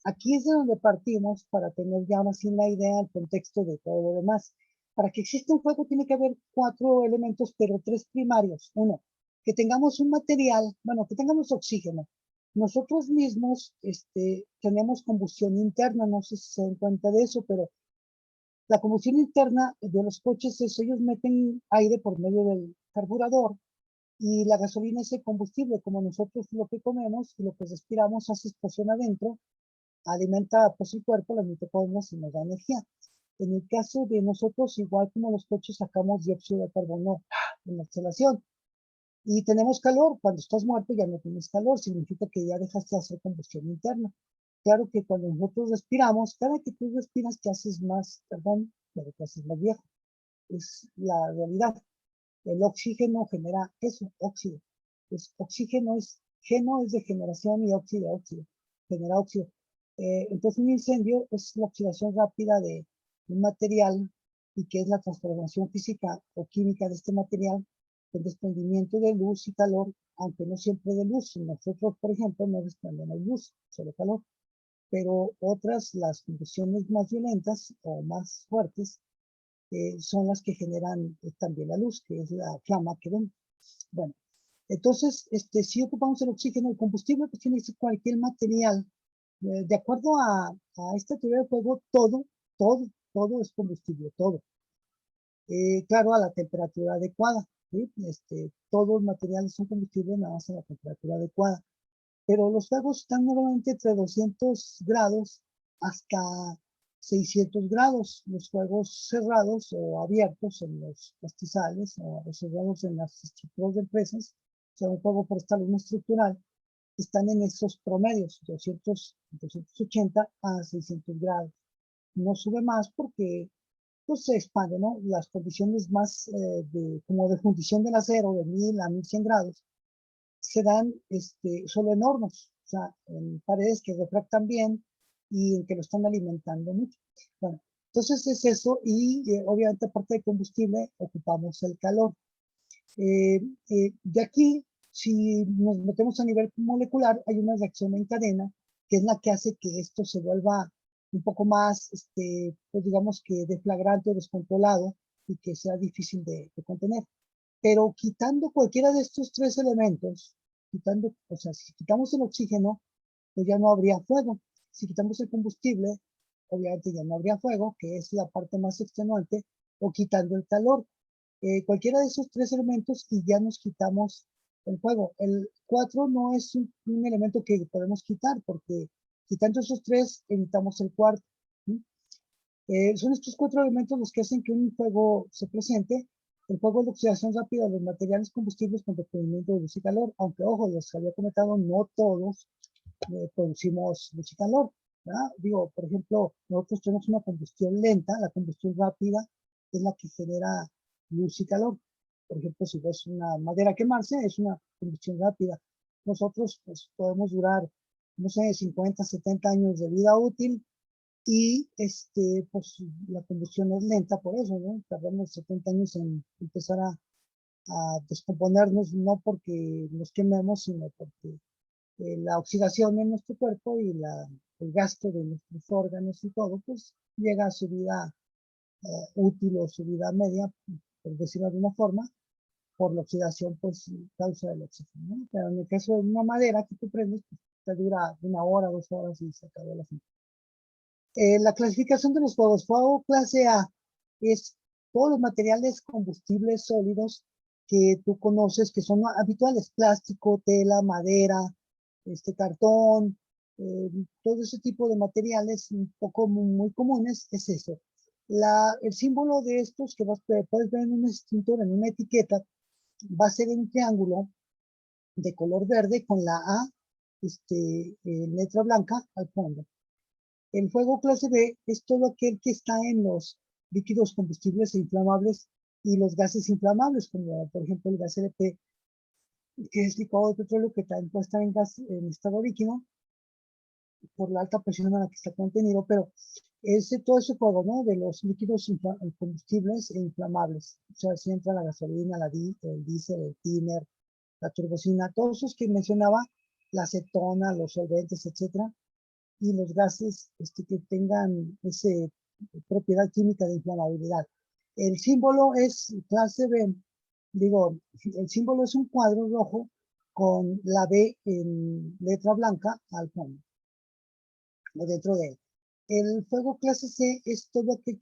Aquí es de donde partimos para tener ya más bien la idea, el contexto de todo lo demás. Para que exista un fuego tiene que haber 4 elementos, pero 3 primarios. Uno, que tengamos un material, bueno, que tengamos oxígeno. Nosotros mismos tenemos combustión interna, no sé si se dan cuenta de eso, pero la combustión interna de los coches es, ellos meten aire por medio del carburador y la gasolina es el combustible, como nosotros lo que comemos y lo que respiramos hace explosión adentro, alimenta pues el cuerpo, las mitocondrias y nos da energía. En el caso de nosotros, igual como los coches, sacamos dióxido de carbono en la exhalación y tenemos calor. Cuando estás muerto ya no tienes calor, significa que ya dejaste de hacer combustión interna. Claro que cuando nosotros respiramos, cada que tú respiras te haces más carbón, pero te haces más viejo. Es la realidad. El oxígeno genera eso, óxido. Pues oxígeno es, geno es de generación y óxido, óxido, genera óxido. Entonces un incendio es la oxidación rápida de un material y que es la transformación física o química de este material, el desprendimiento de luz y calor, aunque no siempre de luz. Nosotros, por ejemplo, no desprendemos luz, solo calor, pero otras, las condiciones más violentas o más fuertes, son las que generan también la luz, que es la flama que ven. Bueno, entonces, si ocupamos el oxígeno, el combustible, pues tiene que ser cualquier material. De acuerdo a esta teoría del fuego, todo es combustible, todo. Claro, a la temperatura adecuada, ¿sí? Todos los materiales son combustibles nada más a la temperatura adecuada. Pero los fuegos están normalmente entre 200 grados hasta 600 grados. Los fuegos cerrados o abiertos en los pastizales o cerrados en las estructuras de empresas, o sea, un fuego forestal, una estructural, están en esos promedios, 280 a 600 grados. No sube más porque pues, se expande, ¿no? Las condiciones más como de fundición del acero de 1000 a 1100 grados se dan solo en hornos, o sea, en paredes que refractan bien y en que lo están alimentando mucho. Bueno, entonces es eso y obviamente aparte de combustible ocupamos el calor. De aquí, si nos metemos a nivel molecular, hay una reacción en cadena que es la que hace que esto se vuelva un poco más, pues digamos que de flagrante o descontrolado y que sea difícil de contener. Pero quitando cualquiera de estos 3 elementos, o sea, si quitamos el oxígeno, pues ya no habría fuego. Si quitamos el combustible, obviamente ya no habría fuego, que es la parte más extenuante, o quitando el calor. Cualquiera de esos 3 elementos y ya nos quitamos el fuego. El 4 no es un elemento que podemos quitar, porque quitando esos 3, evitamos el cuarto. ¿Sí? Son estos 4 elementos los que hacen que un fuego se presente. El fuego es la oxidación rápida de los materiales combustibles con desprendimiento de luz y calor, aunque, ojo, les había comentado, no todos producimos luz y calor, ¿verdad? Digo, por ejemplo, nosotros tenemos una combustión lenta, la combustión rápida es la que genera luz y calor. Por ejemplo, si ves una madera quemarse, es una combustión rápida. Nosotros pues, podemos durar, no sé, 50, 70 años de vida útil y pues la combustión es lenta por eso, ¿no? Tardamos 70 años en empezar a descomponernos, no porque nos quememos, sino porque la oxidación en nuestro cuerpo y el gasto de nuestros órganos y todo, pues llega a su vida útil o su vida media, por decirlo de alguna forma, por la oxidación, pues causa del oxígeno, ¿no? Pero en el caso de una madera que tú prendes, pues, te dura 1 hora, 2 horas y se acabó la cinta. La clasificación de los fuegos, fuego clase A es todos los materiales combustibles sólidos que tú conoces, que son habituales, plástico, tela, madera, cartón, todo ese tipo de materiales un poco muy comunes, es eso. El símbolo de estos que puedes ver en un extintor, en una etiqueta, va a ser un triángulo de color verde con la A, letra blanca al fondo. El fuego clase B es todo aquel que está en los líquidos combustibles e inflamables y los gases inflamables, como por ejemplo el gas LP, que es licuado de petróleo que también puede estar en estado líquido por la alta presión a la que está contenido, pero todo ese fuego, ¿no? De los líquidos combustibles e inflamables. O sea, si entra la gasolina, el diésel, el thinner, la turbocina, todos esos que mencionaba, la acetona, los solventes, etcétera, y los gases que tengan esa propiedad química de inflamabilidad. El símbolo es clase B, digo, el símbolo es un cuadro rojo con la B en letra blanca al fondo, o dentro de él. El fuego clase C es todo aquel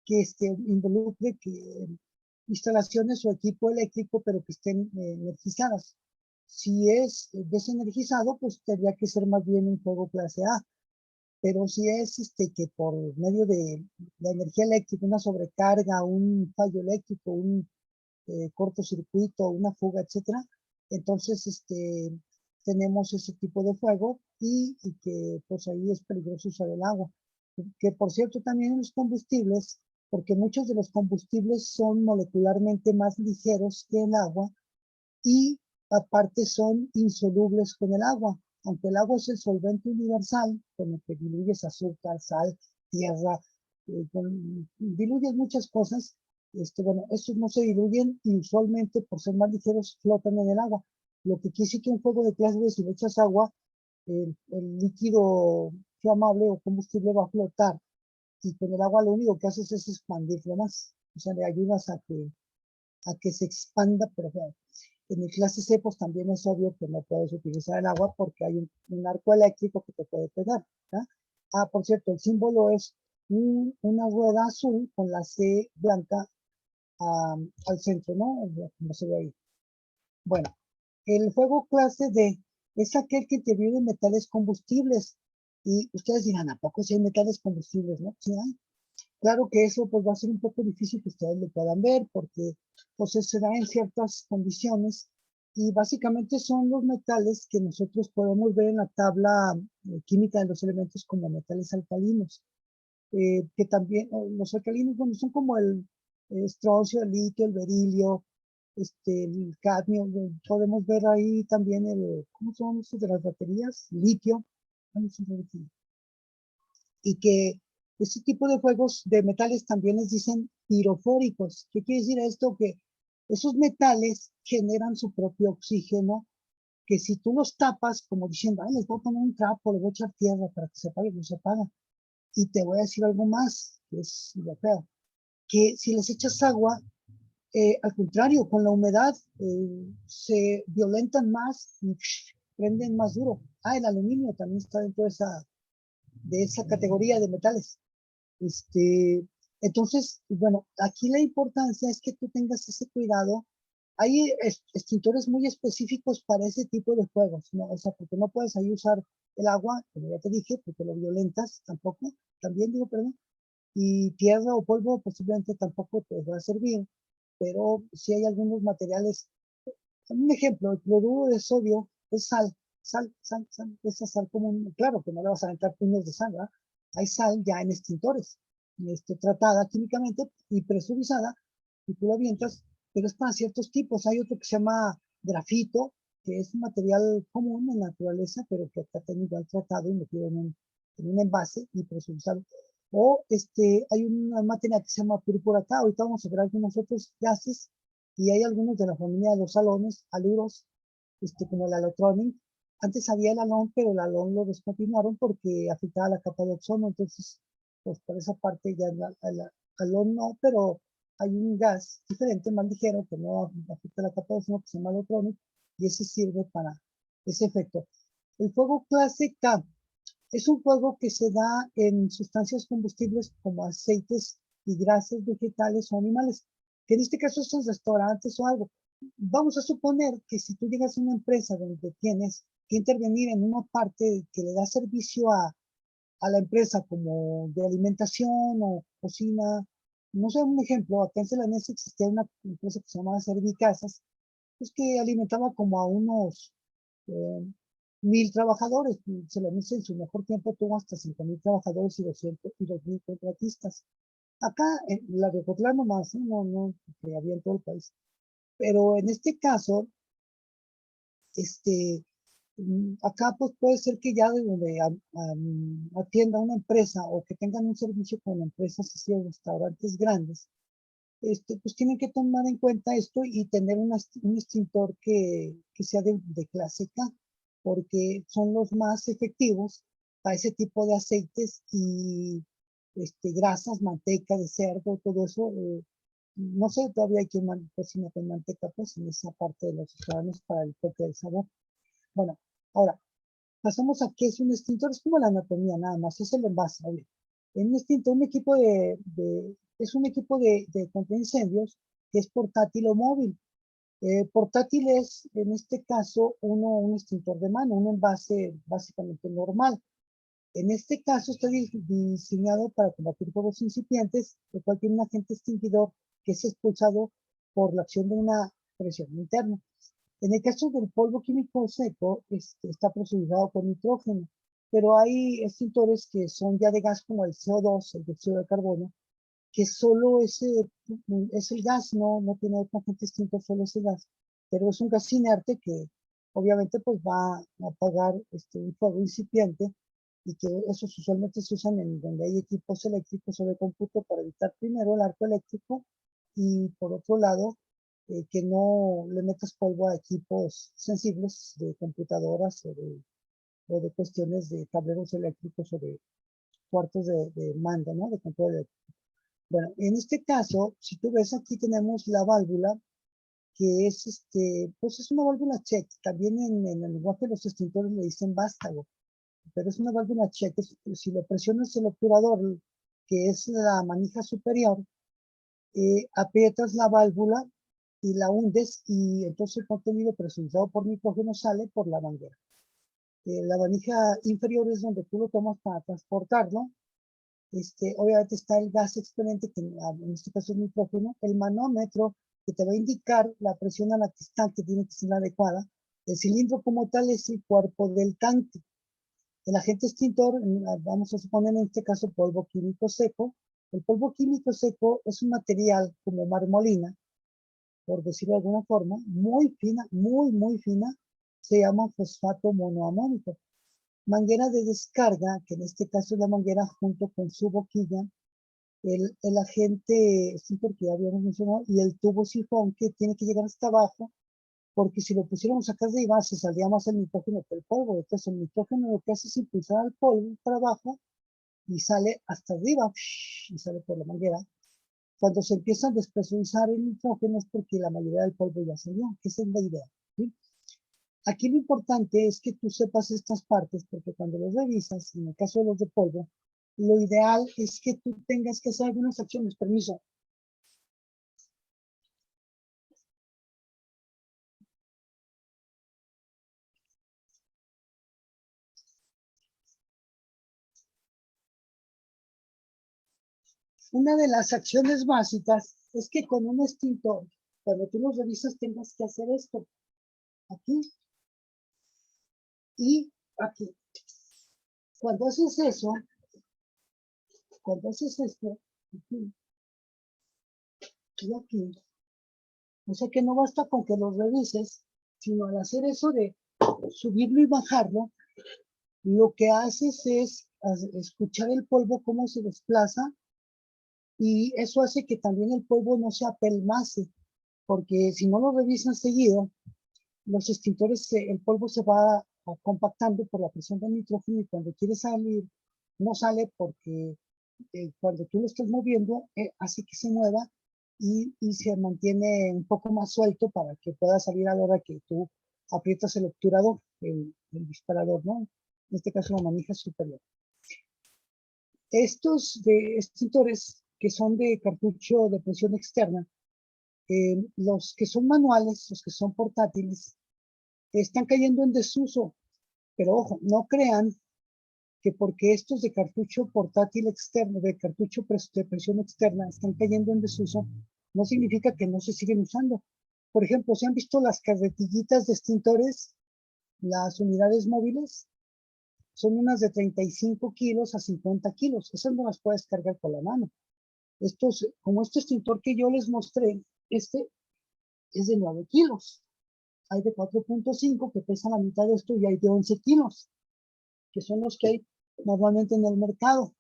que involucre instalaciones o equipo eléctrico, pero que estén energizadas. Si es desenergizado, pues tendría que ser más bien un fuego clase A. Pero si es que por medio de la energía eléctrica, una sobrecarga, un fallo eléctrico, un cortocircuito, una fuga, etcétera, entonces tenemos ese tipo de fuego y que pues ahí es peligroso usar el agua. Que por cierto también en los combustibles, porque muchos de los combustibles son molecularmente más ligeros que el agua y aparte son insolubles con el agua. Aunque el agua es el solvente universal, con el que diluyes azúcar, sal, tierra, diluyes muchas cosas, bueno, estos no se diluyen y usualmente por ser más ligeros flotan en el agua. Lo que quiere decir que un fuego de clase B, si le echas agua, el líquido flamable o combustible va a flotar y con el agua lo único que haces es expandirlo más. O sea, le ayudas a que se expanda, pero bueno, en el clase C pues también es obvio que no puedes utilizar el agua porque hay un arco eléctrico que te puede pegar. ¿Ya? Ah, por cierto, el símbolo es una rueda azul con la C blanca al centro, ¿no? Como se ve ahí. Bueno, el fuego clase D es aquel que interviene en metales combustibles. Y ustedes dirán, ¿a poco sí hay metales combustibles, no? Sí hay. Claro que eso pues va a ser un poco difícil que ustedes lo puedan ver porque pues se da en ciertas condiciones y básicamente son los metales que nosotros podemos ver en la tabla química de los elementos como metales alcalinos. Que también los alcalinos, bueno, son como el estroncio, el litio, el berilio, el cadmio. Podemos ver ahí también ¿cómo son estos de las baterías? Litio. Y que ese tipo de fuegos de metales también les dicen pirofóricos. ¿Qué quiere decir esto? Que esos metales generan su propio oxígeno, que si tú los tapas, como diciendo, ay, les voy a poner un trapo, les voy a echar tierra para que se apague, no se apaga. Y te voy a decir algo más, que es lo peor, que si les echas agua, al contrario, con la humedad se violentan más y prenden más duro. Ah, el aluminio también está dentro de esa categoría de metales. Entonces, bueno, aquí la importancia es que tú tengas ese cuidado. Hay extintores muy específicos para ese tipo de fuegos, ¿no? O sea, porque no puedes ahí usar el agua, como ya te dije, porque lo violentas tampoco, también digo, perdón, y tierra o polvo posiblemente tampoco te va a servir, pero sí hay algunos materiales. Un ejemplo, el cloruro de sodio es sal, esa sal común, claro que no le vas a entrar puños de sal, ¿verdad? Hay sal ya en extintores, tratada químicamente y presurizada, y tú la avientas, pero es para ciertos tipos. Hay otro que se llama grafito, que es un material común en la naturaleza, pero que acá está igual tratado y metido en un envase y presurizado. O hay una materia que se llama púrpura acá, ahorita vamos a ver algunos otros gases y hay algunos de la familia de los halones, haluros, como el alotronic. Antes había el halón, pero el halón lo descontinuaron porque afectaba la capa de ozono, entonces, pues por esa parte ya el halón no, pero hay un gas diferente, más ligero, que no afecta la capa de ozono, que se llama alotronic, y ese sirve para ese efecto. El fuego clase K es un fuego que se da en sustancias combustibles como aceites y grasas vegetales o animales, que en este caso son restaurantes o algo. Vamos a suponer que si tú llegas a una empresa donde tienes que intervenir en una parte que le da servicio a la empresa como de alimentación o cocina, no sé, un ejemplo, acá en Celanés existía una empresa que se llamaba Servicasas, pues que alimentaba como a unos 1000 trabajadores. Celanés en su mejor tiempo tuvo hasta 5000 trabajadores y 2000 contratistas. Acá, en la de Ocotlán nomás, no, que había en todo el país. Pero en este caso, acá pues puede ser que ya de donde atienda una empresa o que tengan un servicio con empresas así, restaurantes grandes, pues tienen que tomar en cuenta esto y tener un extintor que sea de clase K, porque son los más efectivos para ese tipo de aceites y grasas, manteca de cerdo, todo eso. No sé, todavía hay quien cocina con manteca, pues, en esa parte de los restaurantes para el toque del sabor. Bueno, ahora, pasamos a qué es un extintor. Es como la anatomía, nada más, es el envase. A ver, en un extintor, es un equipo de contra incendios que es portátil o móvil. Portátil es, en este caso, un extintor de mano, un envase básicamente normal. En este caso está diseñado para combatir fuegos incipientes, el cual tiene un agente extinguidor que es expulsado por la acción de una presión interna. En el caso del polvo químico seco, está presurizado con nitrógeno, pero hay extintores que son ya de gas como el CO2, el dióxido de carbono, que solo es el gas, no tiene otro agente extintor, solo es el gas, pero es un gas inerte que obviamente pues va a apagar un fuego incipiente, y que esos usualmente se usan en donde hay equipos eléctricos o de cómputo para evitar primero el arco eléctrico y por otro lado que no le metas polvo a equipos sensibles de computadoras o de cuestiones de tableros eléctricos o de cuartos de mando, ¿no? De control eléctrico. Bueno, en este caso, si tú ves aquí tenemos la válvula que es pues es una válvula check. También en el lenguaje de los extintores le dicen vástago, pero es una válvula check. Si lo presionas el obturador, que es la manija superior, aprietas la válvula y la hundes y entonces el contenido presurizado por nitrógeno sale por la manguera. La manija inferior es donde tú lo tomas para transportarlo. Obviamente está el gas expelente, que en este caso es nitrógeno, el manómetro que te va a indicar la presión a la que está, que tiene que ser la adecuada. El cilindro como tal es el cuerpo del tanque. El agente extintor, vamos a suponer en este caso polvo químico seco. El polvo químico seco es un material como marmolina, por decirlo de alguna forma, muy fina, muy fina, se llama fosfato monoamónico. Manguera de descarga, que en este caso es la manguera junto con su boquilla, el agente extintor que ya habíamos mencionado, y el tubo sifón que tiene que llegar hasta abajo, porque si lo pusiéramos acá arriba se saldría más el nitrógeno que el polvo. Entonces el nitrógeno lo que hace es impulsar al polvo para abajo y sale hasta arriba y sale por la manguera. Cuando se empieza a despresurizar el nitrógeno es porque la mayoría del polvo ya salió, que esa es la idea, ¿sí? Aquí lo importante es que tú sepas estas partes, porque cuando los revisas, en el caso de los de polvo, lo ideal es que tú tengas que hacer algunas acciones. Permiso. Una de las acciones básicas es que con un extintor, cuando tú los revisas, tengas que hacer esto. Aquí y aquí. Cuando haces eso, cuando haces esto, aquí y aquí, o sea que no basta con que los revises, sino al hacer eso de subirlo y bajarlo, lo que haces es escuchar el polvo cómo se desplaza, y eso hace que también el polvo no se apelmace, porque si no lo revisan seguido, los extintores, el polvo se va compactando por la presión del nitrógeno, y cuando quiere salir, no sale porque cuando tú lo estás moviendo, hace que se mueva y se mantiene un poco más suelto para que pueda salir a la hora que tú aprietas el obturador, el disparador, ¿no? En este caso la manija superior. Estos extintores que son de cartucho de presión externa, los que son manuales, los que son portátiles, están cayendo en desuso. Pero ojo, no crean que porque estos de cartucho portátil externo, de cartucho de presión externa, están cayendo en desuso, no significa que no se siguen usando. Por ejemplo, ¿se han visto las carretillitas de extintores? Las unidades móviles son unas de 35 kilos a 50 kilos. Esas no las puedes cargar con la mano. Estos, como este extintor que yo les mostré, este es de 9 kilos. Hay de 4.5 que pesan la mitad de esto, y hay de 11 kilos, que son los que hay normalmente en el mercado.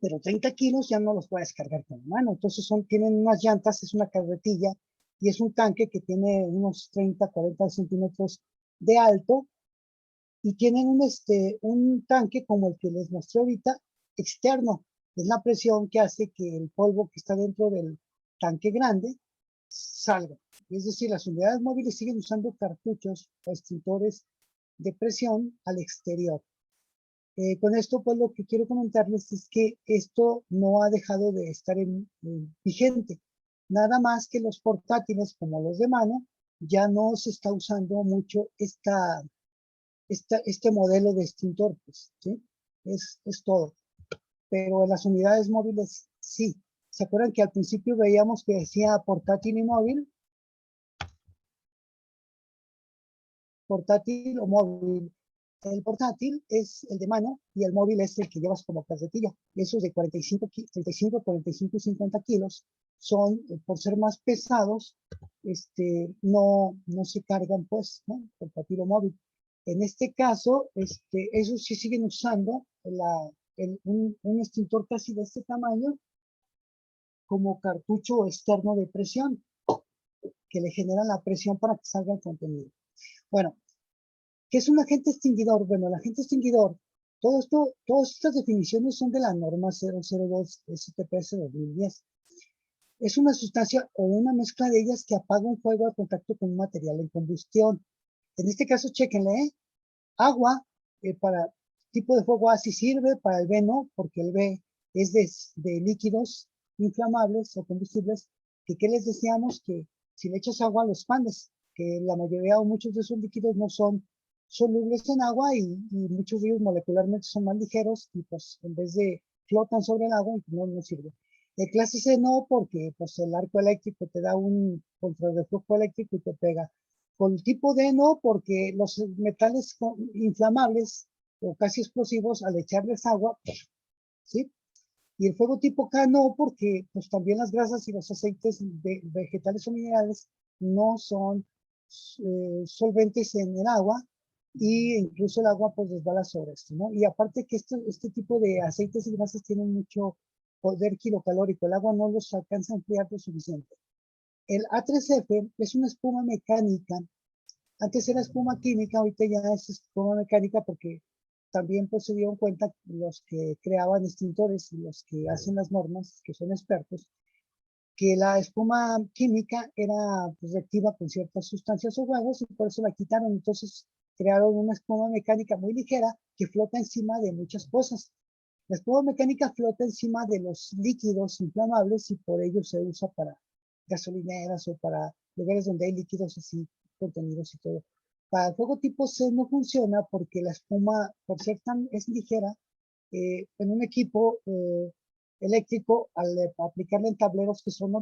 Pero 30 kilos ya no los puedes cargar con la mano. Entonces tienen unas llantas, es una carretilla, y es un tanque que tiene unos 30, 40 centímetros de alto y tienen un tanque como el que les mostré ahorita, externo. Es la presión que hace que el polvo que está dentro del tanque grande salga. Es decir, las unidades móviles siguen usando cartuchos o extintores de presión al exterior. Con esto, pues lo que quiero comentarles es que esto no ha dejado de estar vigente. Nada más que los portátiles, como los de mano, ya no se está usando mucho este modelo de extintor, pues, ¿sí? Es todo. Pero en las unidades móviles, sí. ¿Se acuerdan que al principio veíamos que decía portátil y móvil? Portátil o móvil. El portátil es el de mano y el móvil es el que llevas como carretilla. Esos de 35, 45 y 50 kilos son, por ser más pesados, no se cargan, pues, ¿no? Portátil o móvil. En este caso, esos sí siguen usando un extintor casi de este tamaño como cartucho externo de presión, que le generan la presión para que salga el contenido. Bueno, ¿qué es un agente extinguidor? Bueno, el agente extinguidor, todas estas definiciones son de la norma 002 STPS 2010. Es una sustancia o una mezcla de ellas que apaga un fuego al contacto con un material en combustión. En este caso, chéquenle, agua para tipo de fuego A sí sirve, para el B no, porque el B es de líquidos inflamables o combustibles, que ¿qué les decíamos? Que si le echas agua lo expandes, que la mayoría o muchos de esos líquidos no son solubles en agua y muchos de ellos molecularmente son más ligeros y pues en vez de flotan sobre el agua y no sirve. El clase C no, porque pues el arco eléctrico te da un control de flujo eléctrico y te pega. Con el tipo D no, porque los metales inflamables o casi explosivos, al echarles agua, ¿sí? Y el fuego tipo K no, porque pues también las grasas y los aceites vegetales o minerales no son solventes en el agua y incluso el agua pues resbala sobre esto, ¿no? Y aparte que este tipo de aceites y grasas tienen mucho poder kilocalórico, el agua no los alcanza a enfriar lo suficiente. El A3F es una espuma mecánica. Antes era espuma química, ahorita ya es espuma mecánica porque también pues se dieron cuenta los que creaban extintores y los que hacen las normas, que son expertos, que la espuma química era pues, reactiva con ciertas sustancias o juegos y por eso la quitaron. Entonces crearon una espuma mecánica muy ligera que flota encima de muchas cosas. La espuma mecánica flota encima de los líquidos inflamables y por ello se usa para gasolineras o para lugares donde hay líquidos así contenidos y todo. Para el fuego tipo C no funciona porque la espuma, por ser es ligera, en un equipo eléctrico, al aplicarla en tableros que son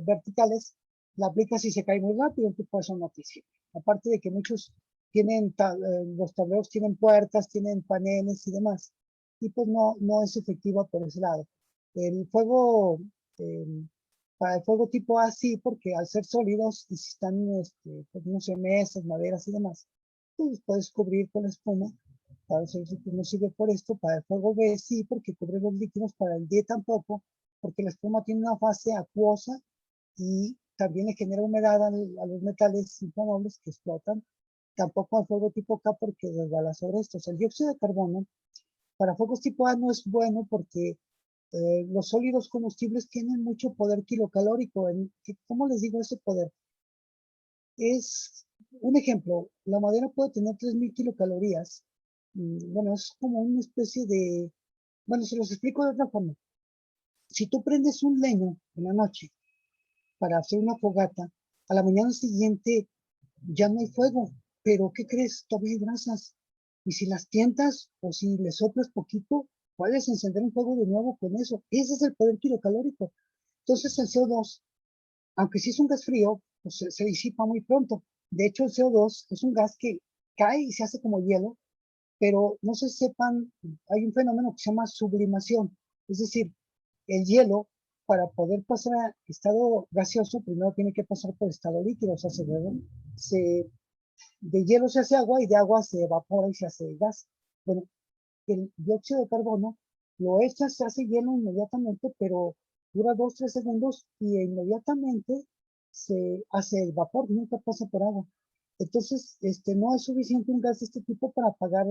verticales, la aplicas y se cae muy rápido, entonces por eso no te sirve. Aparte de que muchos tienen, los tableros tienen puertas, tienen paneles y demás, y pues no es efectiva por ese lado. El fuego, para el fuego tipo A sí, porque al ser sólidos y si están, pues, no sé, mesas, maderas y demás, pues puedes cubrir con espuma. Para el servicio no sirve por esto, para el fuego B sí, porque cubre los líquidos, para el D tampoco, porque la espuma tiene una fase acuosa y también le genera humedad a los metales inflamables que explotan. Tampoco al fuego tipo K porque resbala sobre estos. El dióxido de carbono para fuegos tipo A no es bueno porque los sólidos combustibles tienen mucho poder kilocalórico. ¿Cómo les digo ese poder? Es un ejemplo, la madera puede tener 3000 kilocalorías. Bueno, es como una especie de, bueno, se los explico de otra forma. Si tú prendes un leño en la noche para hacer una fogata, a la mañana siguiente ya no hay fuego, pero ¿qué crees? Todavía hay brasas. Y si las tientas o si le soplas poquito, puedes encender un fuego de nuevo con eso. Ese es el poder kilocalórico. Entonces el CO2, aunque sí es un gas frío, pues se disipa muy pronto. De hecho, el CO2 es un gas que cae y se hace como hielo, pero no se sepan, hay un fenómeno que se llama sublimación. Es decir, el hielo, para poder pasar a estado gaseoso, primero tiene que pasar por estado líquido, o sea, de hielo se hace agua y de agua se evapora y se hace gas. Bueno, el dióxido de carbono lo echas, se hace hielo inmediatamente, pero dura 2, 3 segundos y inmediatamente se hace el vapor, nunca pasa por agua. Entonces, no es suficiente un gas de este tipo para apagar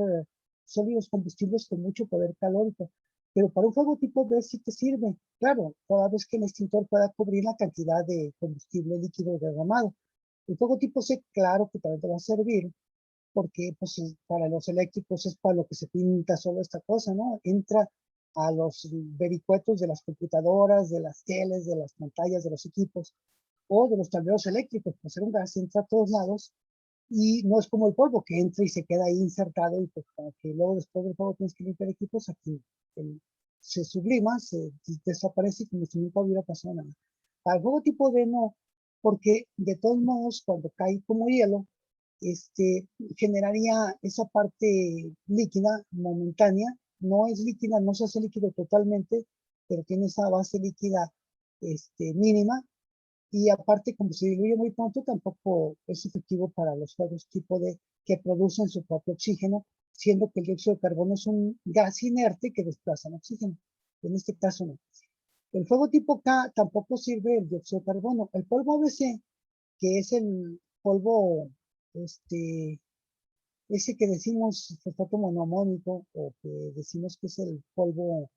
sólidos combustibles con mucho poder calórico. Pero para un fuego tipo B sí te sirve. Claro, toda vez que el extintor pueda cubrir la cantidad de combustible líquido derramado. El fuego tipo C, claro que también te va a servir, porque pues, para los eléctricos es para lo que se pinta solo esta cosa, ¿no? Entra a los vericuetos de las computadoras, de las teles, de las pantallas, de los equipos, o de los tableros eléctricos, pues ser un gas entra a todos lados, y no es como el polvo que entra y se queda ahí insertado, y pues para que luego después del polvo tienes que limpiar equipos, aquí se sublima, se desaparece como si nunca hubiera pasado nada. Para el fuego tipo D no, porque de todos modos cuando cae como hielo, generaría esa parte líquida momentánea, no es líquida, no se hace líquido totalmente, pero tiene esa base líquida mínima, y aparte como se diluye muy pronto tampoco es efectivo para los fuegos tipo D que producen su propio oxígeno, siendo que el dióxido de carbono es un gas inerte que desplaza el oxígeno. En este caso no. El fuego tipo K tampoco sirve el dióxido de carbono. El polvo ABC, que es el polvo ese que decimos fosfato monoamónico, o que decimos que es el polvo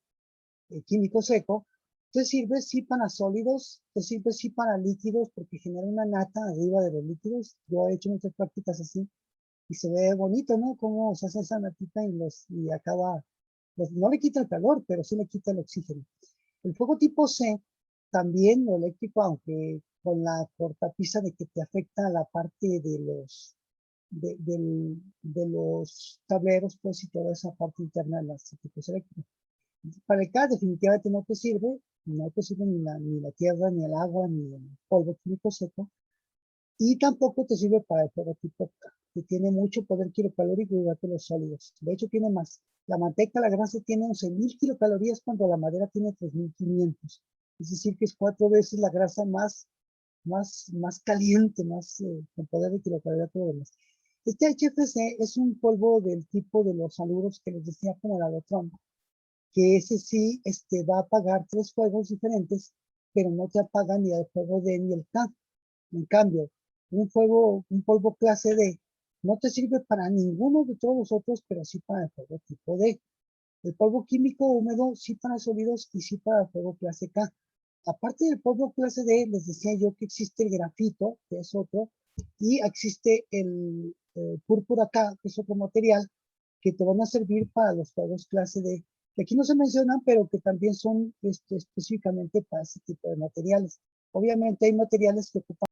químico seco, te sirve sí para sólidos, te sirve sí para líquidos, porque genera una nata arriba de los líquidos. Yo he hecho muchas prácticas así, y se ve bonito, ¿no? Cómo se hace esa natita y acaba, pues no le quita el calor, pero sí le quita el oxígeno. El fuego tipo C, también lo eléctrico, aunque con la cortapisa de que te afecta la parte de los tableros, pues, y toda esa parte interna de los equipos eléctricos. Para el K definitivamente no te sirve ni la tierra, ni el agua, ni el polvo químico seco, y tampoco te sirve para el fuego tipo K, que tiene mucho poder kilocalórico y de los sólidos. De hecho, tiene más. La manteca, la grasa tiene 11.000 kilocalorías cuando la madera tiene 3.500. Es decir, que es 4 veces la grasa más caliente, más con poder de kilocaloría todo lo demás. Este HFC es un polvo del tipo de los haluros que les decía, como el alotrón, que ese sí va a apagar 3 fuegos diferentes, pero no te apaga ni el fuego D ni el K. En cambio, un polvo clase D no te sirve para ninguno de todos los otros, pero sí para el fuego tipo D. El polvo químico húmedo sí para sólidos y sí para el fuego clase K. Aparte del polvo clase D, les decía yo que existe el grafito, que es otro, y existe el púrpura K, que es otro material, que te van a servir para los fuegos clase D, que aquí no se mencionan, pero que también son específicamente para ese tipo de materiales. Obviamente hay materiales que ocupan